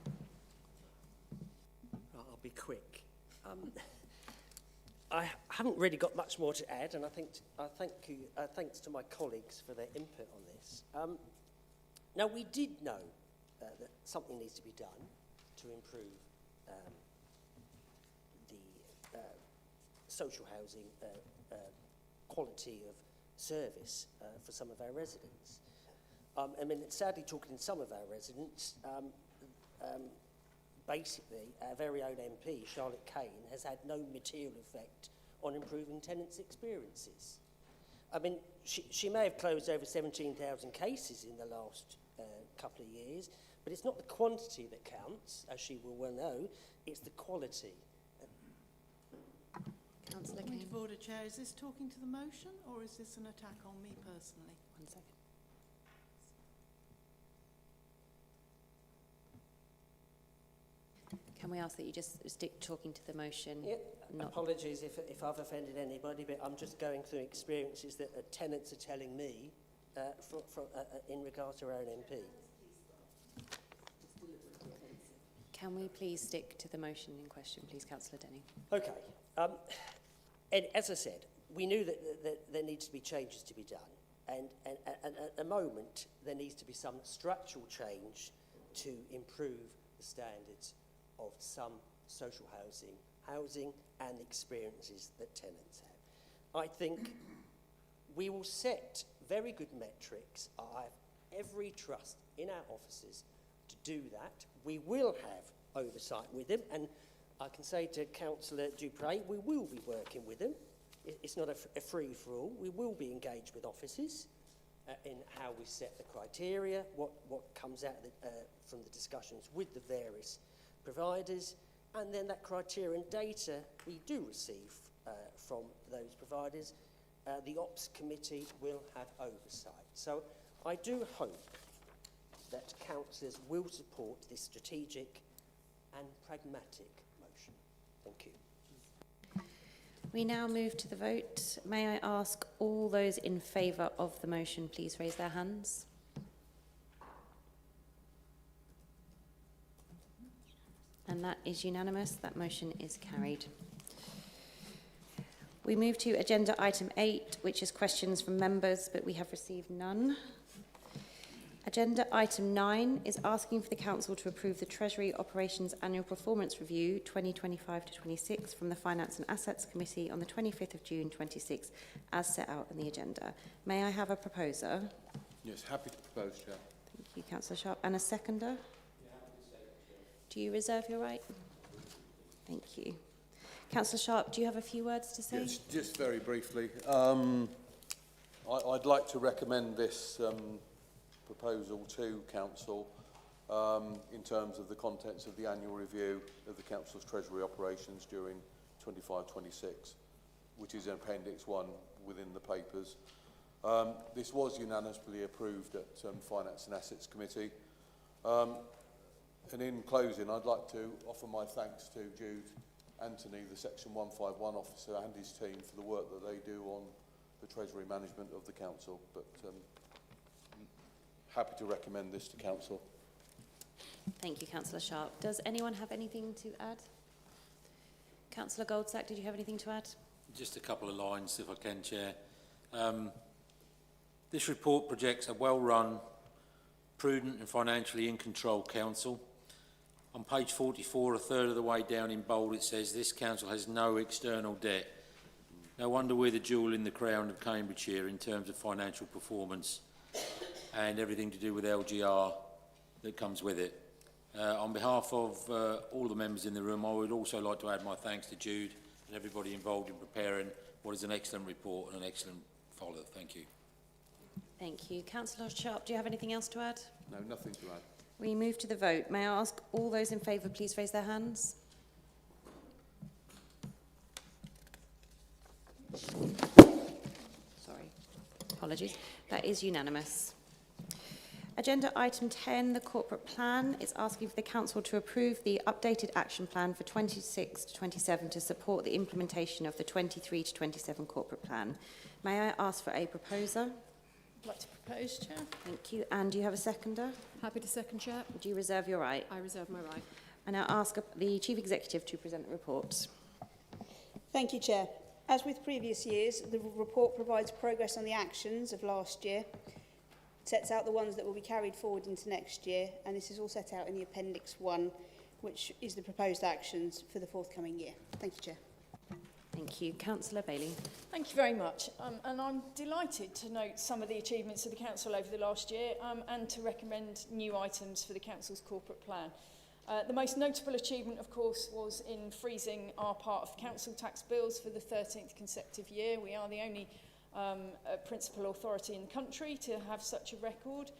I'll be quick. I haven't really got much more to add, and thanks to my colleagues for their input on this. Now, we did know that something needs to be done to improve the social housing quality of service for some of our residents. I mean, sadly, talking to some of our residents, basically, our very own MP, Charlotte Kane, has had no material effect on improving tenants' experiences. I mean, she may have closed over 17,000 cases in the last couple of years, but it's not the quantity that counts, as she will well know, it's the quality. Councillor Point Kane. of order, Chair. Is this talking to the motion or is this an attack on me personally? 1 second. Can we ask that you just stick talking to the motion? Yeah, not apologies if I've offended anybody, but I'm just going through experiences that tenants are telling me in regard to our own MP. Can we please stick to the motion in question, please, Councillor Denny? Okay. And as I said, we knew that there needs to be changes to be done. And at the moment, there needs to be some structural change to improve the standards of some social housing and the experiences that tenants have. I think we will set very good metrics. I have every trust in our officers to do that. We will have oversight with them, and I can say to Councillor Dupre, we will be working with them. It's not a free-for-all. We will be engaged with officers in how we set the criteria, what comes out from the discussions with the various providers, and then that criteria and data we do receive from those providers, the Ops Committee will have oversight. So I do hope that councillors will support this strategic and pragmatic motion. Thank you. We now move to the vote. May I ask all those in favour of the motion, please raise their hands. And that is unanimous. That motion is carried. We move to agenda item 8, which is questions from members, but we have received none. Agenda item 9 is asking for the Council to approve the Treasury Operations Annual Performance Review 2025 to 26 from the Finance and Assets Committee on the 25th of June 26 as set out in the agenda. May I have a proposer? Yes, happy to propose, Chair. Thank you, Councillor Sharp. And a seconder? Do you reserve your right? Thank you. Councillor Sharp, do you have a few words to say? Yes, just very briefly. I'd like to recommend this proposal to Council in terms of the contents of the annual review of the Council's Treasury operations during 25-26, which is in Appendix 1 within the papers. This was unanimously approved at Finance and Assets Committee. And in closing, I'd like to offer my thanks to Jude Anthony, the Section 151 officer, and his team for the work that they do on the Treasury management of the Council. But happy to recommend this to Council. Thank you, Councillor Sharp. Does anyone have anything to add? Councillor Goldsack, did you have anything to add? Just a couple of lines, if I can, Chair. This report projects a well-run, prudent and financially in control Council. On page 44, a third of the way down in bold, it says this Council has no external debt. No wonder we're the jewel in the crown of Cambridgeshire in terms of financial performance and everything to do with LGR that comes with it. On behalf of all the members in the room, I would also like to add my thanks to Jude and everybody involved in preparing what is an excellent report and an excellent follow. Thank you. Thank you. Councillor Sharp, do you have anything else to add? No, nothing to add. We move to the vote. May I ask all those in favour, please raise their hands. Sorry. Apologies. That is unanimous. Agenda item 10, the corporate plan, is asking for the Council to approve the updated action plan for 26 to 27 to support the implementation of the 23 to 27 corporate plan. May I ask for a proposer? I'd like to propose, Chair. Thank you. And do you have a seconder? Happy to second, Chair. Do you reserve your right? I reserve my right. I now ask the Chief Executive to present the report. Thank you, Chair. As with previous years, the report provides progress on the actions of last year, sets out the ones that will be carried forward into next year, and this is all set out in the Appendix 1, which is the proposed actions for the forthcoming year. Thank you, Chair. Thank you. Councillor Bailey. Thank you very much. And I'm delighted to note some of the achievements of the Council over the last year and to recommend new items for the Council's corporate plan. The most notable achievement, of course, was in freezing our part of council tax bills for the 13th consecutive year. We are the only principal authority in the country to have such a record.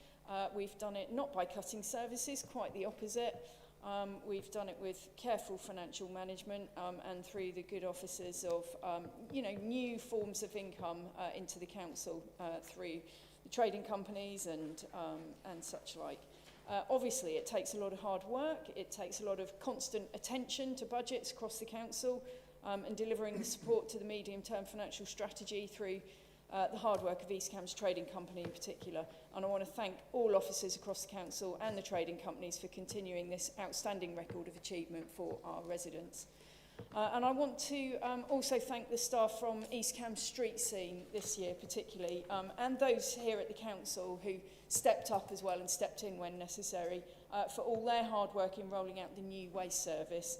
We've done it not by cutting services, quite the opposite. We've done it with careful financial management and through the good offices of new forms of income into the council through the trading companies and such like. Obviously, it takes a lot of hard work. It takes a lot of constant attention to budgets across the council and delivering the support to the medium-term financial strategy through the hard work of East Cambs Trading Company in particular. And I want to thank all officers across the council and the trading companies for continuing this outstanding record of achievement for our residents. And I want to also thank the staff from East Cambs Street Scene this year particularly, and those here at the council who stepped up as well and stepped in when necessary for all their hard work in rolling out the new waste service.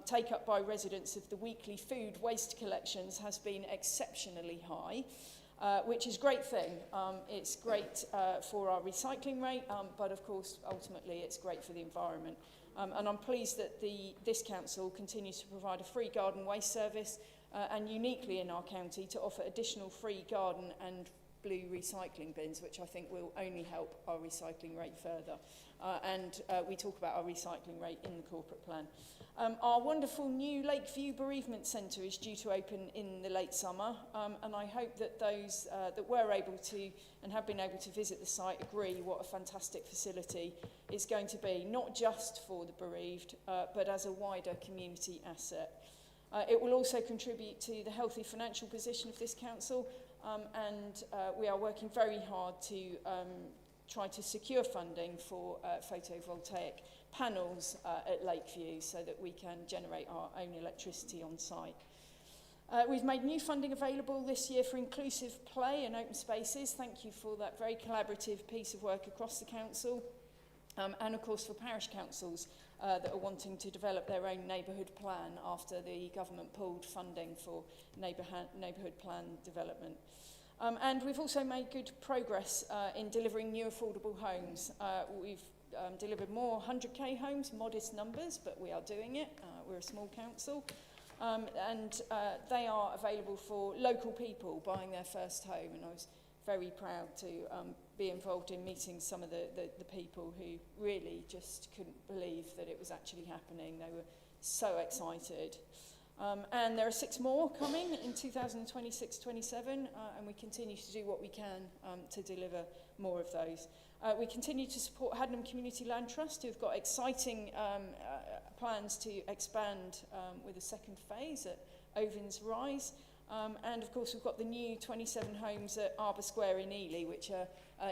Take up by residents of the weekly food waste collections has been exceptionally high, which is a great thing. It's great for our recycling rate, but of course, ultimately, it's great for the environment. And I'm pleased that this council continues to provide a free garden waste service and uniquely in our county to offer additional free garden and blue recycling bins, which I think will only help our recycling rate further. And we talk about our recycling rate in the corporate plan. Our wonderful new Lakeview Bereavement Centre is due to open in the late summer, and I hope that those that were able to and have been able to visit the site agree what a fantastic facility it's going to be, not just for the bereaved, but as a wider community asset. It will also contribute to the healthy financial position of this council, and we are working very hard to try to secure funding for photovoltaic panels at Lakeview so that we can generate our own electricity on site. We've made new funding available this year for inclusive play and open spaces. Thank you for that very collaborative piece of work across the council. And of course for parish councils that are wanting to develop their own neighbourhood plan after the government pulled funding for neighbourhood plan development. And we've also made good progress in delivering new affordable homes. We've delivered more 100k homes, modest numbers, but we are doing it. We're a small council. And they are available for local people buying their first home. And I was very proud to be involved in meeting some of the people who really just couldn't believe that it was actually happening. They were so excited. And there are 6 more coming in 2026-27, and we continue to do what we can to deliver more of those. We continue to support Haddenham Community Land Trust, who've got exciting plans to expand with a second phase at Ovens Rise. And of course we've got the new 27 homes at Arbour Square in Ely, which are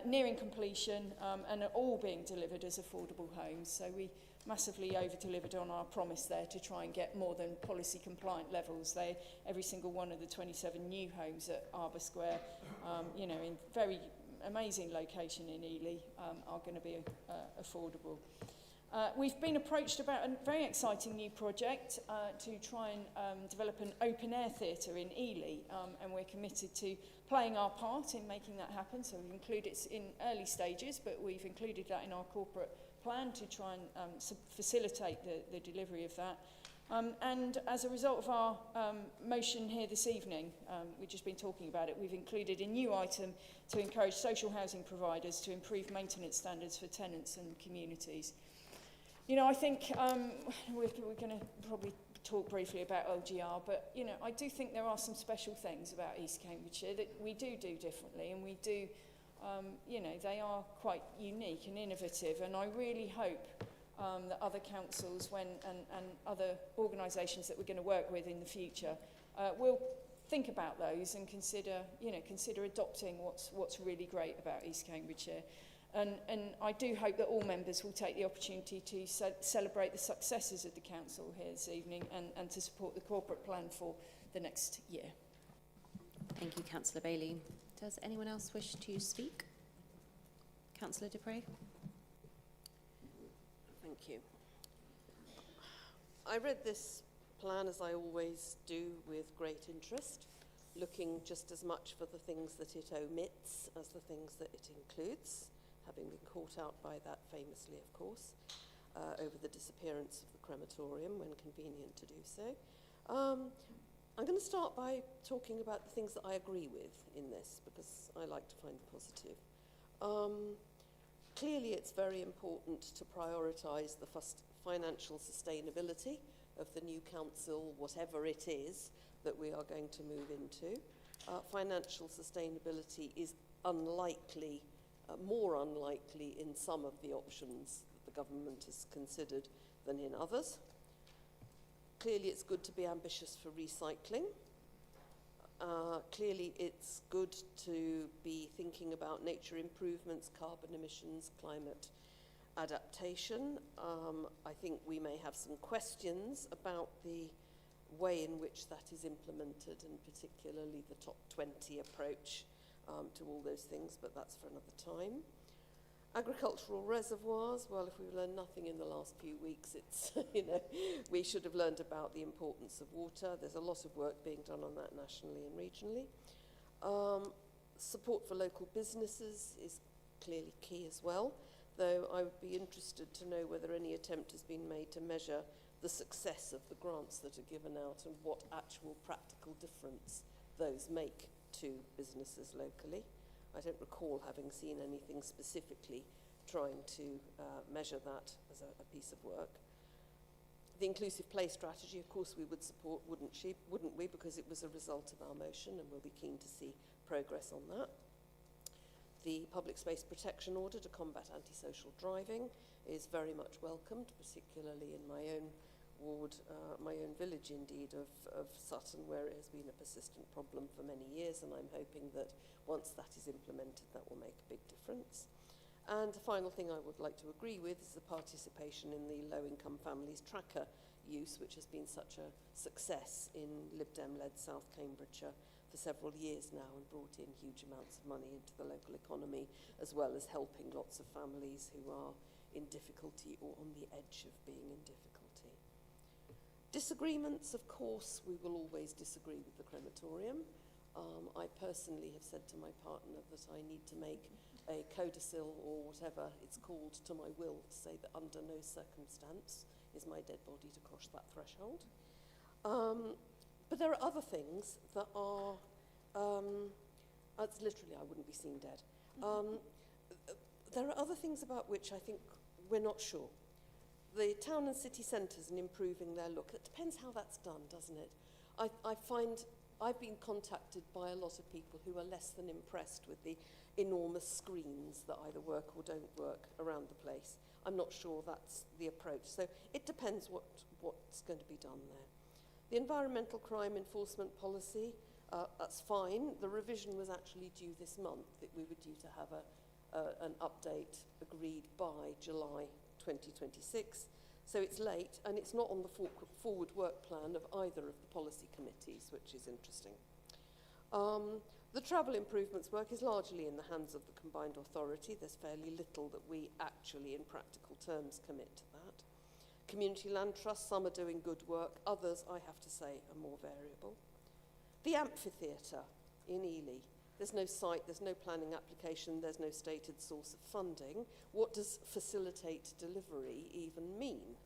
nearing completion and are all being delivered as affordable homes. So we massively over-delivered on our promise there to try and get more than policy compliant levels. Every single one of the 27 new homes at Arbour Square, you know, in very amazing location in Ely, are going to be affordable. We've been approached about a very exciting new project to try and develop an open-air theatre in Ely, and we're committed to playing our part in making that happen. So we've included it in early stages, but we've included that in our corporate plan to try and facilitate the delivery of that. And as a result of our motion here this evening, we've just been talking about it, we've included a new item to encourage social housing providers to improve maintenance standards for tenants and communities. You know, I think we're going to probably talk briefly about LGR, but, you know, I do think there are some special things about East Cambridgeshire that we do differently, and we do, you know, they are quite unique and innovative, and I really hope that other councils and other organisations that we're going to work with in the future will think about those and consider adopting what's really great about East Cambridgeshire. And I do hope that all members will take the opportunity to celebrate the successes of the council here this evening and to support the corporate plan for the next year. Thank you, Councillor Bailey. Does anyone else wish to speak? Councillor Dupre. Thank you. I read this plan, as I always do, with great interest, looking just as much for the things that it omits as the things that it includes, having been caught out by that famously, of course, over the disappearance of the crematorium when convenient to do so. I'm going to start by talking about the things that I agree with in this, because I like to find the positive. Clearly, it's very important to prioritise the financial sustainability of the new council, whatever it is that we are going to move into. Financial sustainability is unlikely, more unlikely in some of the options that the government has considered than in others. Clearly, it's good to be ambitious for recycling. Clearly, it's good to be thinking about nature improvements, carbon emissions, climate adaptation. I think we may have some questions about the way in which that is implemented, and particularly the top 20 approach to all those things, but that's for another time. Agricultural reservoirs, well, if we've learned nothing in the last few weeks, it's, you know, we should have learned about the importance of water. There's a lot of work being done on that nationally and regionally. Support for local businesses is clearly key as well, though I would be interested to know whether any attempt has been made to measure the success of the grants that are given out and what actual practical difference those make to businesses locally. I don't recall having seen anything specifically trying to measure that as a piece of work. The inclusive play strategy, of course, we would support, wouldn't we? Because it was a result of our motion, and we'll be keen to see progress on that. The public space protection order to combat antisocial driving is very much welcomed, particularly in my own ward, my own village indeed, of Sutton, where it has been a persistent problem for many years, and I'm hoping that once that is implemented, that will make a big difference. And the final thing I would like to agree with is the participation in the low-income families tracker use, which has been such a success in Lib Dem-led South Cambridgeshire for several years now and brought in huge amounts of money into the local economy, as well as helping lots of families who are in difficulty or on the edge of being in difficulty. Disagreements, of course, we will always disagree with the crematorium. I personally have said to my partner that I need to make a codicil or whatever it's called to my will to say that under no circumstance is my dead body to cross that threshold. But there are other things that are, it's literally I wouldn't be seen dead. There are other things about which I think we're not sure. The town and city centres and improving their look, it depends how that's done, doesn't it? I find I've been contacted by a lot of people who are less than impressed with the enormous screens that either work or don't work around the place. I'm not sure that's the approach. So it depends what's going to be done there. The environmental crime enforcement policy, that's fine. The revision was actually due this month. That we were due to have an update agreed by July 2026. So it's late, and it's not on the forward work plan of either of the policy committees, which is interesting. The travel improvements work is largely in the hands of the combined authority. There's fairly little that we actually, in practical terms, commit to that. Community land trusts, some are doing good work, others, I have to say, are more variable. The amphitheatre in Ely. There's no site, there's no planning application, there's no stated source of funding. What does facilitate delivery even mean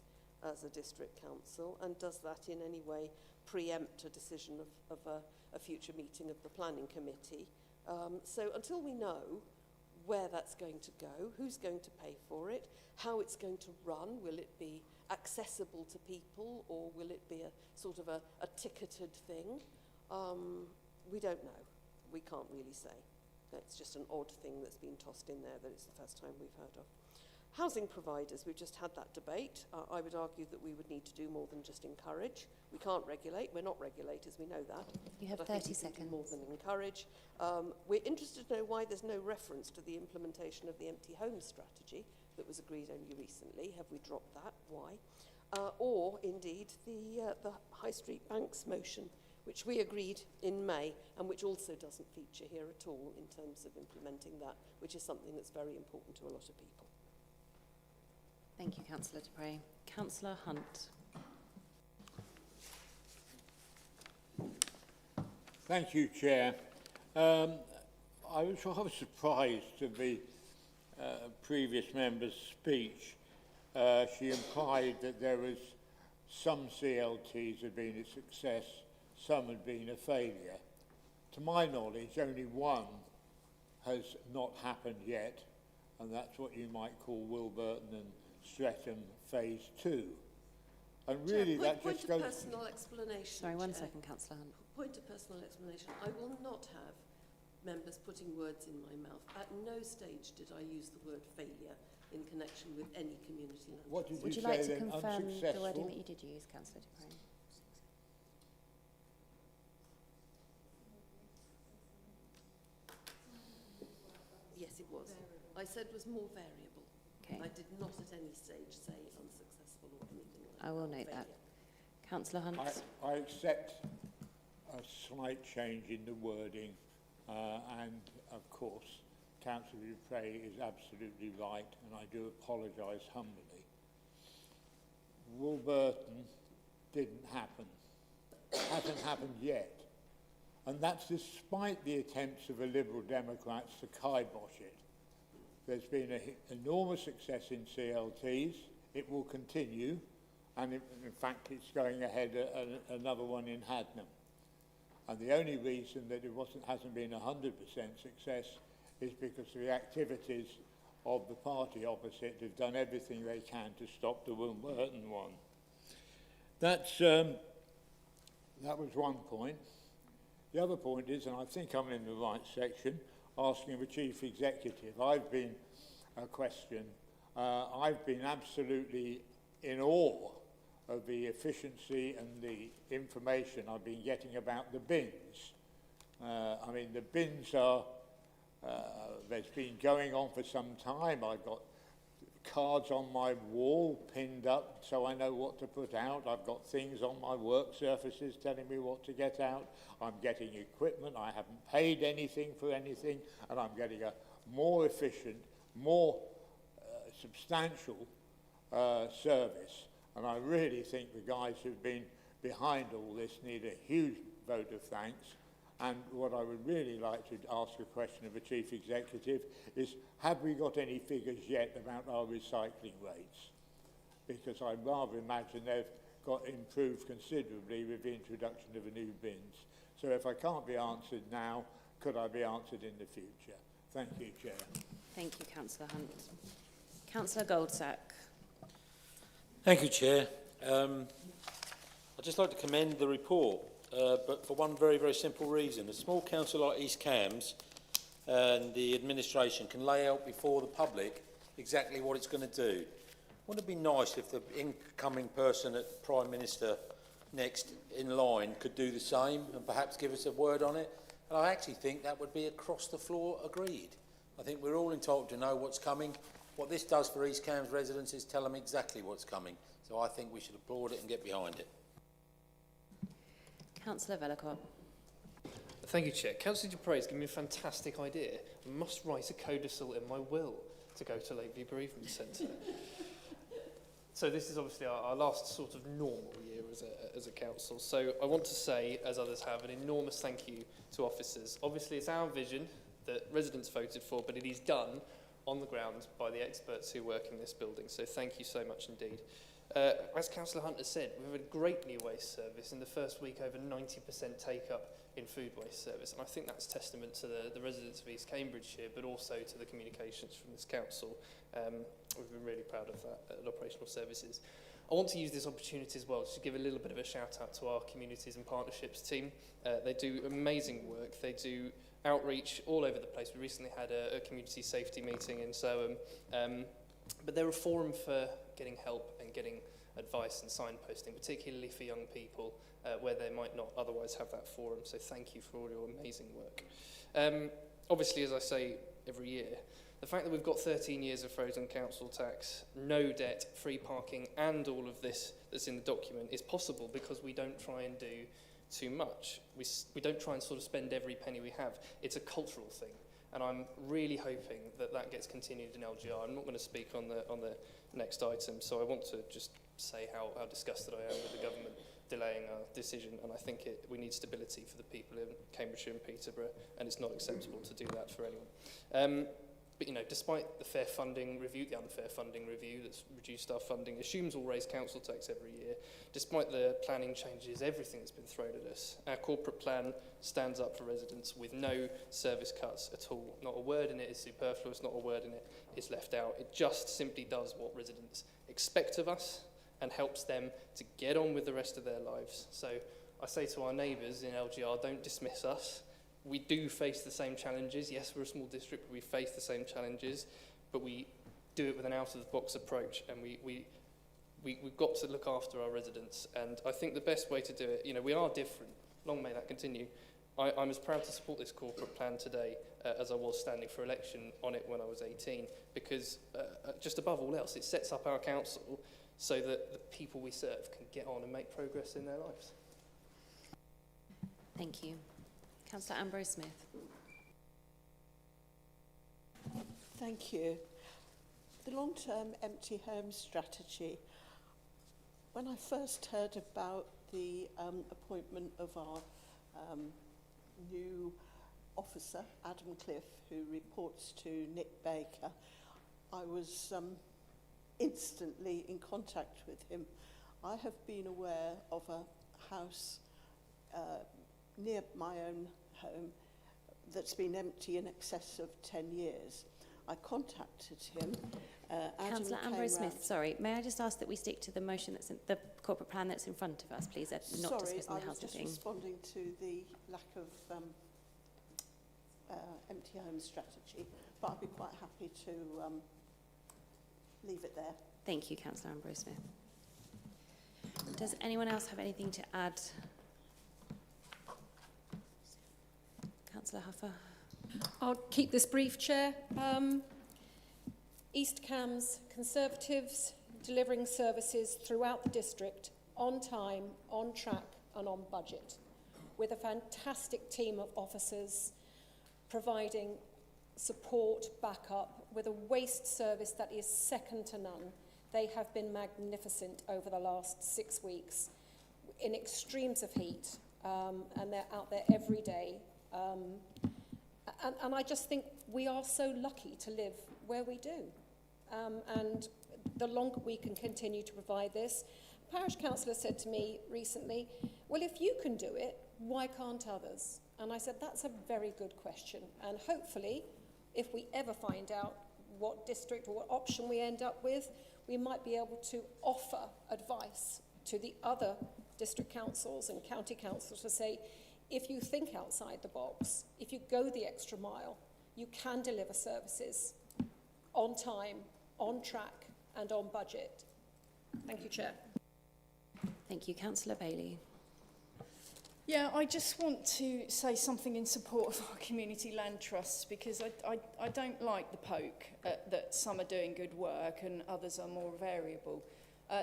as a district council? And does that in any way preempt a decision of a future meeting of the planning committee? So until we know where that's going to go, who's going to pay for it, how it's going to run, will it be accessible to people or will it be a sort of a ticketed thing? We don't know. We can't really say. It's just an odd thing that's been tossed in there that it's the first time we've heard of. Housing providers, we've just had that debate. I would argue that we would need to do more than just encourage. We can't regulate. We're not regulators, we know that. You have But I 30 think we can seconds. do more than encourage. We're interested to know why there's no reference to the implementation of the empty home strategy that was agreed only recently. Have we dropped that? Why? Or indeed the High Street Banks motion, which we agreed in May and which also doesn't feature here at all in terms of implementing that, which is something that's very important to a lot of people. Thank you, Councillor Dupre. Councillor Hunt. Thank you, Chair. I was rather surprised to the previous member's speech. She implied that there was some CLTs had been a success, some had been a failure. To my knowledge, only one has not happened yet, and that's what you might call Wilburton and Streatham Phase 2. And really, Chair, that point just of goes... personal explanation. Sorry, one Chair. second, Councillor Hunt. Point of personal explanation. I will not have members putting words in my mouth. At no stage did I use the word failure in connection with any community land. What did Would you you like say to then? confirm the Unsuccessful? wording that you did use, Councillor Dupre? Yes, it was. I said was more variable. Okay. I did not at any stage say unsuccessful or anything like that. I will or note that. failure. Councillor Hunt. I accept a slight change in the wording, and of course, Councillor Dupre is absolutely right, and I do apologise humbly. Wilburton didn't happen, hasn't happened yet, and that's despite the attempts of the Liberal Democrats to kibosh it. There's been an enormous success in CLTs, it will continue, and in fact it's going ahead another one in Hadnam. And the only reason that it hasn't been 100% success is because the activities of the party opposite have done everything they can to stop the Wilburton one. That was one point. The other point is, and I think I'm in the right section, asking the Chief Executive. I've been absolutely in awe of the efficiency and the information I've been getting about the bins. I mean, the bins are, there's been going on for some time. I've got cards on my wall pinned up so I know what to put out. I've got things on my work surfaces telling me what to get out. I'm getting equipment. I haven't paid anything for anything, and I'm getting a more efficient, more substantial service. And I really think the guys who've been behind all this need a huge vote of thanks. And what I would really like to ask a question of the Chief Executive is, have we got any figures yet about our recycling rates? Because I rather imagine they've got improved considerably with the introduction of the new bins. So if I can't be answered now, could I be answered in the future? Thank you, Chair. Thank you, Councillor Hunt. Councillor Goldsack. Thank you, Chair. I'd just like to commend the report, but for one very, very simple reason. A small council like East Cambs and the administration can lay out before the public exactly what it's going to do. Wouldn't it be nice if the incoming person at Prime Minister next in line could do the same and perhaps give us a word on it? And I actually think that would be across the floor agreed. I think we're all entitled to know what's coming. What this does for East Cambs residents is tell them exactly what's coming. So I think we should applaud it and get behind it. Councillor Vellacott. Thank you, Chair. Councillor Dupre has given me a fantastic idea. I must write a codicil in my will to go to Lakeview Bereavement Centre. So this is obviously our last sort of normal year as a council. So I want to say, as others have, an enormous thank you to officers. Obviously, it's our vision that residents voted for, but it is done on the ground by the experts who work in this building. So thank you so much indeed. As Councillor Hunt has said, we've had a great new waste service. In the first week, over 90% take-up in food waste service. And I think that's testament to the residents of East Cambridgeshire, but also to the communications from this council. We've been really proud of that at Operational Services. I want to use this opportunity as well to give a little bit of a shout out to our Communities and Partnerships team. They do amazing work. They do outreach all over the place. We recently had a community safety meeting in Soham, but they're a forum for getting help and getting advice and signposting, particularly for young people where they might not otherwise have that forum. So thank you for all your amazing work. Obviously, as I say every year, the fact that we've got 13 years of frozen council tax, no debt, free parking, and all of this that's in the document is possible because we don't try and do too much. We don't try and sort of spend every penny we have. It's a cultural thing, and I'm really hoping that that gets continued in LGR. I'm not going to speak on the next item, so I want to just say how disgusted I am with the government delaying our decision, and I think we need stability for the people in Cambridgeshire and Peterborough, and it's not acceptable to do that for anyone. But, you know, despite the fair funding review, the unfair funding review that's reduced our funding, assumes we'll raise council tax every year, despite the planning changes, everything that's been thrown at us, our corporate plan stands up for residents with no service cuts at all. Not a word in it is superfluous, not a word in it is left out. It just simply does what residents expect of us and helps them to get on with the rest of their lives. So I say to our neighbours in LGR, don't dismiss us. We do face the same challenges. Yes, we're a small district, but we face the same challenges, but we do it with an out-of-the-box approach, and we've got to look after our residents. And I think the best way to do it, you know, we are different. Long may that continue. I'm as proud to support this corporate plan today as I was standing for election on it when I was 18, because just above all else, it sets up our council so that the people we serve can get on and make progress in their lives. Thank you. Councillor Ambrose Smith. Thank you. The long-term empty home strategy. When I first heard about the appointment of our new officer, Adam Cliff, who reports to Nick Baker, I was instantly in contact with him. I have been aware of a house near my own home that's been empty in excess of 10 years. I contacted him. Councillor Ambrose Smith, sorry, may I just ask that we stick to the motion that's in the corporate plan that's in front of us, please, not discussing the housing thing. Sorry, I was just responding to the lack of empty home strategy, but I'd be quite happy to leave it there. Thank you, Councillor Ambrose Smith. Does anyone else have anything to add? Councillor Huffer. I'll keep this brief, Chair. East Cams Conservatives delivering services throughout the district on time, on track and on budget, with a fantastic team of officers providing support, backup, with a waste service that is second to none. They have been magnificent over the last 6 weeks in extremes of heat, and they're out there every day. And I just think we are so lucky to live where we do. And the longer we can continue to provide this, parish councillor said to me recently, well, if you can do it, why can't others? And I said, that's a very good question. And hopefully, if we ever find out what district or what option we end up with, we might be able to offer advice to the other district councils and county councils to say, if you think outside the box, if you go the extra mile, you can deliver services on time, on track and on budget. Thank you, Chair. Thank you. Councillor Bailey. Yeah, I just want to say something in support of our community land trusts, because I don't like the poke that some are doing good work and others are more variable.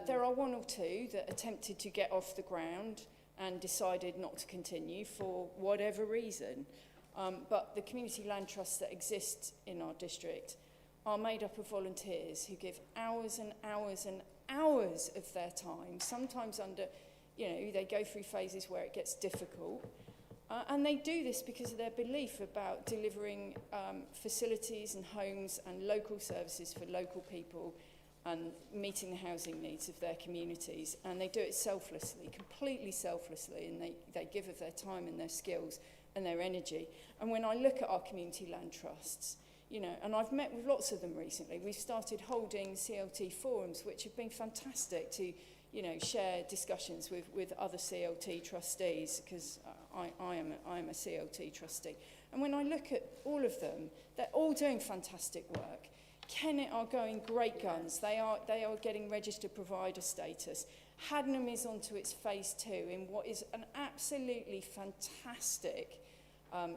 There are one or two that attempted to get off the ground and decided not to continue for whatever reason. But the community land trusts that exist in our district are made up of volunteers who give hours and hours and hours of their time, sometimes under, you know, they go through phases where it gets difficult. And they do this because of their belief about delivering facilities and homes and local services for local people and meeting the housing needs of their communities. And they do it selflessly, completely selflessly, and they give of their time and their skills and their energy. And when I look at our community land trusts, you know, and I've met with lots of them recently, we've started holding CLT forums, which have been fantastic to, you know, share discussions with other CLT trustees, because I am a CLT trustee. And when I look at all of them, they're all doing fantastic work. Kennet are going great guns. They are getting registered provider status. Haddenham is onto its phase 2 in what is an absolutely fantastic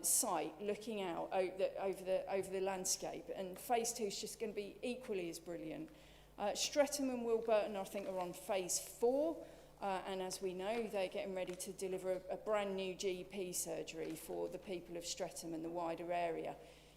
site looking out over the landscape. And phase 2 is just going to be equally as brilliant. Streatham and Wilburton, I think, are on phase 4. And as we know, they're getting ready to deliver a brand new GP surgery for the people of Streatham and the wider area.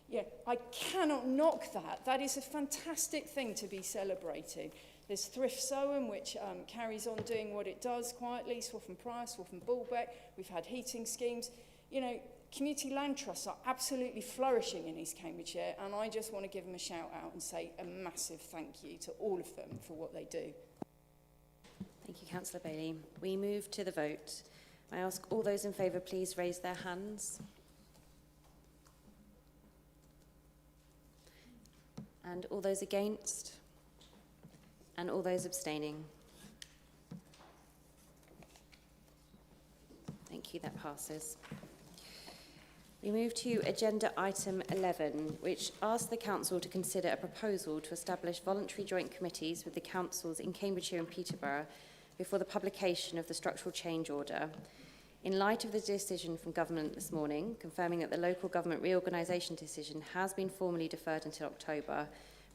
Yeah, I cannot knock that. That is a fantastic thing to be celebrating. There's Thrift Soham, which carries on doing what it does quietly, Swaffham Prior, Swaffham Bulbeck. We've had heating schemes. You know, community land trusts are absolutely flourishing in East Cambridgeshire, and I just want to give them a shout out and say a massive thank you to all of them for what they do. Thank you, Councillor Bailey. We move to the vote. I ask all those in favour please raise their hands. And all those against? And all those abstaining? Thank you, that passes. We move to agenda item 11, which asks the Council to consider a proposal to establish voluntary joint committees with the councils in Cambridgeshire and Peterborough before the publication of the structural change order. In light of the decision from government this morning, confirming that the local government reorganisation decision has been formally deferred until October,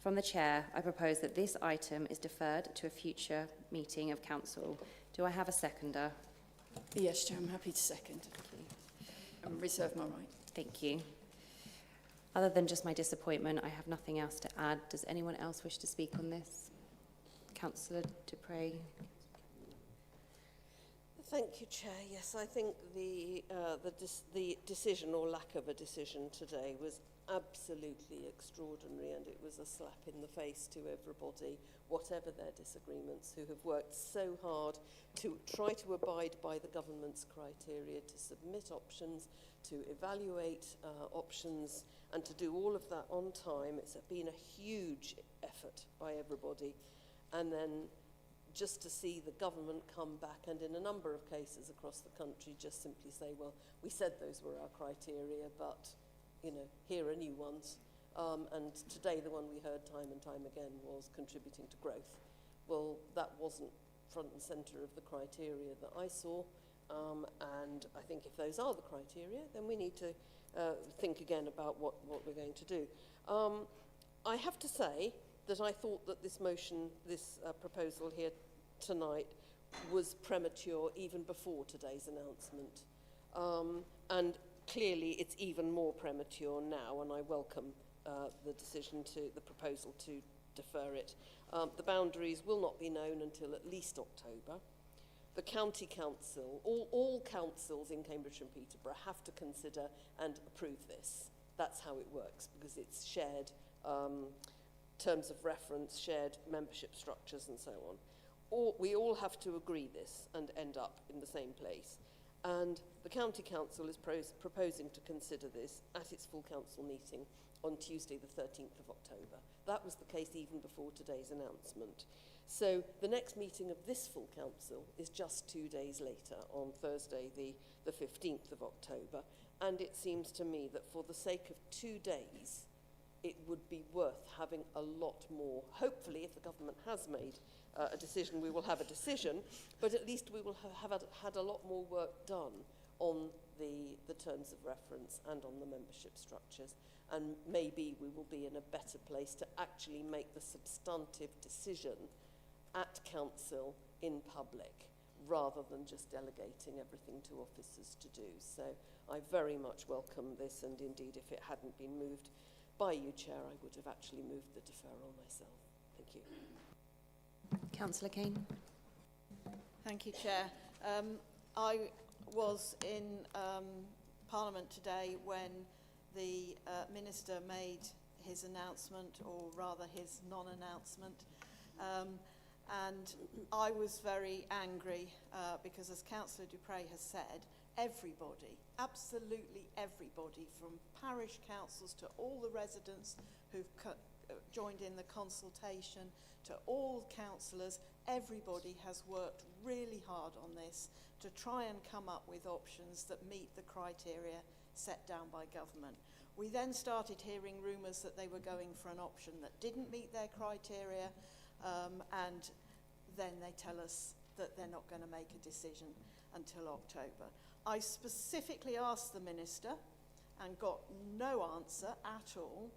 from the Chair, I propose that this item is deferred to a future meeting of Council. Do I have a seconder? Yes, Chair, I'm happy to second. And reserve my right. Thank you. Other than just my disappointment, I have nothing else to add. Does anyone else wish to speak on this? Councillor Dupre. Thank you, Chair. Yes, I think the decision or lack of a decision today was absolutely extraordinary, and it was a slap in the face to everybody, whatever their disagreements, who have worked so hard to try to abide by the government's criteria, to submit options, to evaluate options, and to do all of that on time. It's been a huge effort by everybody. And then just to see the government come back and in a number of cases across the country just simply say, well, we said those were our criteria, but, you know, here are new ones. And today the one we heard time and time again was contributing to growth. Well, that wasn't front and centre of the criteria that I saw. And I think if those are the criteria, then we need to think again about what we're going to do. I have to say that I thought that this motion, this proposal here tonight, was premature even before today's announcement. And clearly it's even more premature now, and I welcome the proposal to defer it. The boundaries will not be known until at least October. The county council, all councils in Cambridgeshire and Peterborough have to consider and approve this. That's how it works, because it's shared terms of reference, shared membership structures and so on. We all have to agree this and end up in the same place. And the county council is proposing to consider this at its full council meeting on Tuesday the 13th of October. That was the case even before today's announcement. So the next meeting of this full council is just 2 days later, on Thursday the 15th of October. And it seems to me that for the sake of 2 days, it would be worth having a lot more. Hopefully, if the government has made a decision, we will have a decision, but at least we will have had a lot more work done on the terms of reference and on the membership structures. And maybe we will be in a better place to actually make the substantive decision at council in public, rather than just delegating everything to officers to do. So I very much welcome this, and indeed if it hadn't been moved by you, Chair, I would have actually moved the deferral myself. Thank you. Councillor Kane. Thank you, Chair. I was in Parliament today when the Minister made his announcement, or rather his non-announcement, and I was very angry because, as Councillor Dupre has said, everybody, absolutely everybody, from parish councils to all the residents who've joined in the consultation, to all councillors, everybody has worked really hard on this to try and come up with options that meet the criteria set down by government. We then started hearing rumours that they were going for an option that didn't meet their criteria, and then they tell us that they're not going to make a decision until October. I specifically asked the Minister and got no answer at all.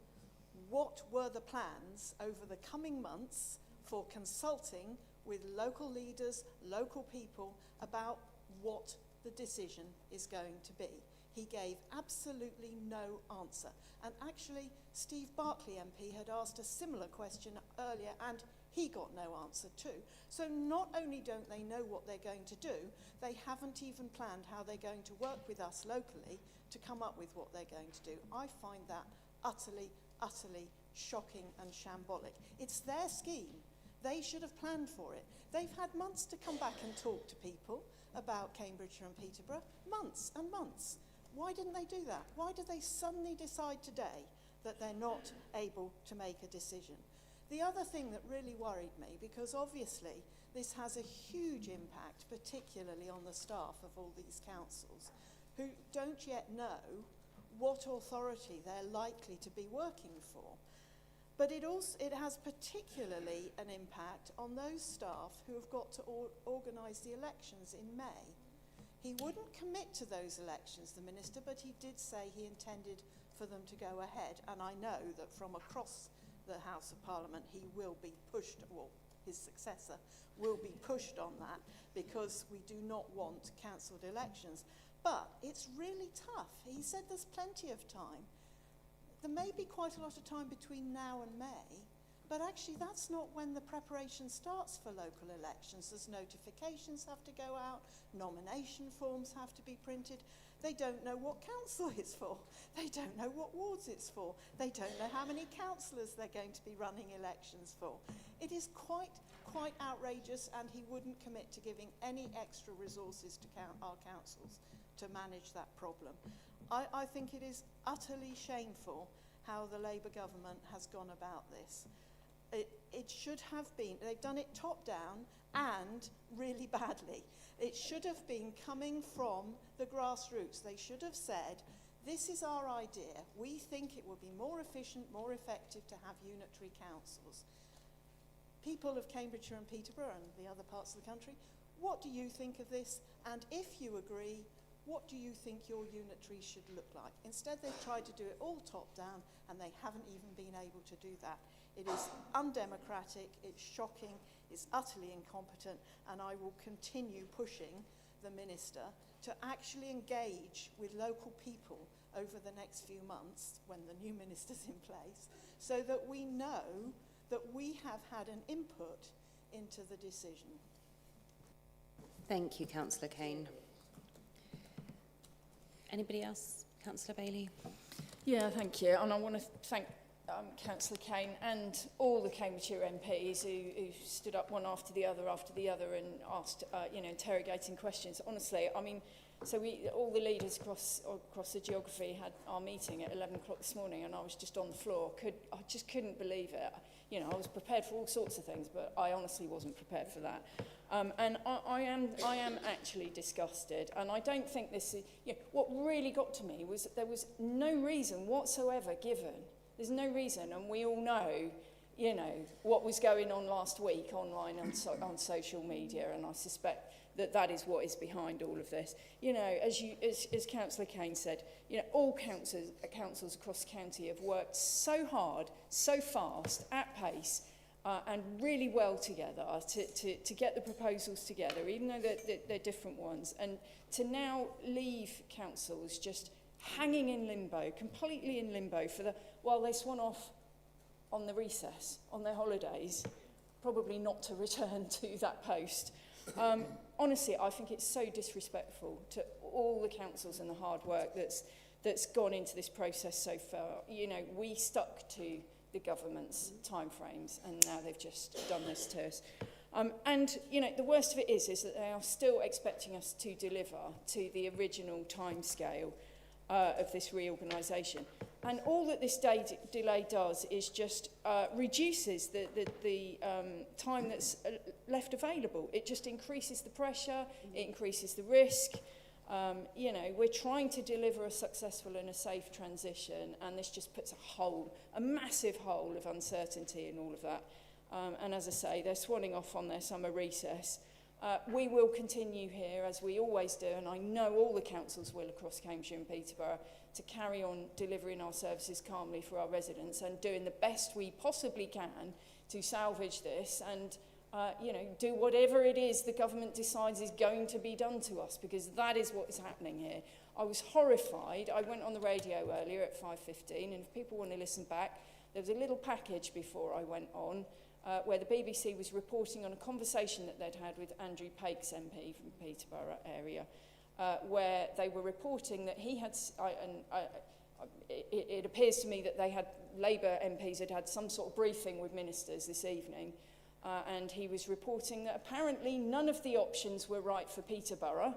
What were the plans over the coming months for consulting with local leaders, local people, about what the decision is going to be? He gave absolutely no answer. And actually, Steve Barclay MP had asked a similar question earlier, and he got no answer too. So not only don't they know what they're going to do, they haven't even planned how they're going to work with us locally to come up with what they're going to do. I find that utterly, utterly shocking and shambolic. It's their scheme. They should have planned for it. They've had months to come back and talk to people about Cambridgeshire and Peterborough. Months and months. Why didn't they do that? Why did they suddenly decide today that they're not able to make a decision? The other thing that really worried me, because obviously this has a huge impact, particularly on the staff of all these councils, who don't yet know what authority they're likely to be working for. But it has particularly an impact on those staff who have got to organise the elections in May. He wouldn't commit to those elections, the Minister, but he did say he intended for them to go ahead. And I know that from across the House of Parliament, he will be pushed, well, his successor will be pushed on that, because we do not want cancelled elections. But it's really tough. He said there's plenty of time. There may be quite a lot of time between now and May, but actually that's not when the preparation starts for local elections. There's notifications have to go out, nomination forms have to be printed. They don't know what council it's for. They don't know what wards it's for. They don't know how many councillors they're going to be running elections for. It is quite outrageous, and he wouldn't commit to giving any extra resources to our councils to manage that problem. I think it is utterly shameful how the Labour government has gone about this. It should have been, they've done it top down and really badly. It should have been coming from the grassroots. They should have said, this is our idea. We think it would be more efficient, more effective to have unitary councils. People of Cambridgeshire and Peterborough and the other parts of the country, what do you think of this? And if you agree, what do you think your unitary should look like? Instead, they've tried to do it all top down, and they haven't even been able to do that. It is undemocratic, it's shocking, it's utterly incompetent, and I will continue pushing the Minister to actually engage with local people over the next few months when the new Minister's in place, so that we know that we have had an input into the decision. Thank you, Councillor Kane. Anybody else? Councillor Bailey? Yeah, thank you. And I want to thank Councillor Kane and all the Cambridgeshire MPs who stood up one after the other and asked, interrogating questions. Honestly, I mean, so all the leaders across the geography had our meeting at 11 o'clock this morning, and I was just on the floor. I just couldn't believe it. You know, I was prepared for all sorts of things, but I honestly wasn't prepared for that. And I am actually disgusted, and I don't think this is, what really got to me was that there was no reason whatsoever given. There's no reason, and we all know, what was going on last week online on social media, and I suspect that is what is behind all of this. As Councillor Kane said, all councils across the county have worked so hard, so fast, at pace, and really well together to get the proposals together, even though they're different ones, and to now leave councils just hanging in limbo, completely in limbo, while they swan off on the recess, on their holidays, probably not to return to that post. Honestly, I think it's so disrespectful to all the councils and the hard work that's gone into this process so far. We stuck to the government's timeframes, and now they've just done this to us. The worst of it is that they are still expecting us to deliver to the original timescale of this reorganisation. And all that this delay does is just reduces the time that's left available. It just increases the pressure, it increases the risk. We're trying to deliver a successful and a safe transition, and this just puts a massive hole of uncertainty in all of that. And as I say, they're swanning off on their summer recess. We will continue here, as we always do, and I know all the councils will across Cambridgeshire and Peterborough, to carry on delivering our services calmly for our residents and doing the best we possibly can to salvage this and do whatever it is the government decides is going to be done to us, because that is what is happening here. I was horrified. I went on the radio earlier at 5:15, and if people want to listen back, there was a little package before I went on where the BBC was reporting on a conversation that they'd had with Andrew Pakes MP from the Peterborough area, where they were reporting that he had, it appears to me that Labour MPs had some sort of briefing with ministers this evening, and he was reporting that apparently none of the options were right for Peterborough.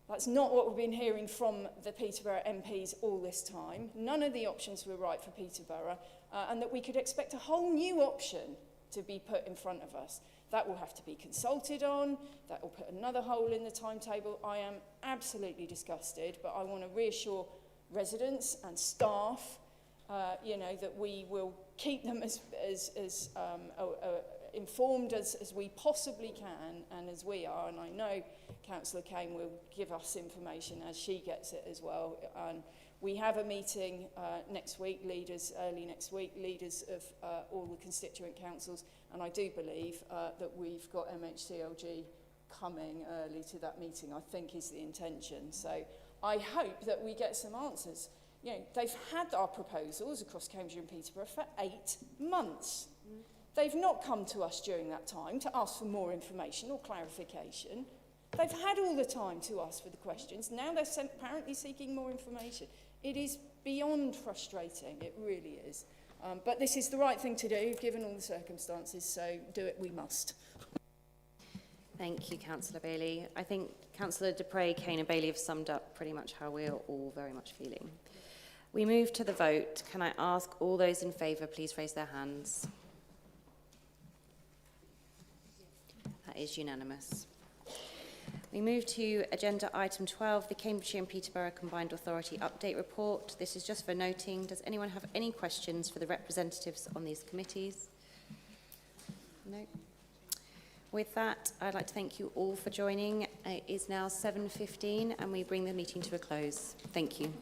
That's not what we've been hearing from the Peterborough MPs all this time. None of the options were right for Peterborough, and that we could expect a whole new option to be put in front of us. That will have to be consulted on. That will put another hole in the timetable. I am absolutely disgusted, but I want to reassure residents and staff, that we will keep them as informed as we possibly can, and as we are. And I know Councillor Kane will give us information as she gets it as well. And we have a meeting next week, early next week, leaders of all the constituent councils, and I do believe that we've got MHCLG coming early to that meeting, I think is the intention. So I hope that we get some answers. They've had our proposals across Cambridgeshire and Peterborough for 8 months. They've not come to us during that time to ask for more information or clarification. They've had all the time to ask for the questions. Now they're apparently seeking more information. It is beyond frustrating, it really is. But this is the right thing to do, given all the circumstances, so do it we must. Thank you, Councillor Bailey. I think Councillor Dupre, Kane and Bailey have summed up pretty much how we're all very much feeling. We move to the vote. Can I ask all those in favour, please raise their hands. That is unanimous. We move to agenda item 12, the Cambridgeshire and Peterborough Combined Authority Update Report. This is just for noting. Does anyone have any questions for the representatives on these committees? No. With that, I'd like to thank you all for joining. It is now 7:15 and we bring the meeting to a close. Thank you.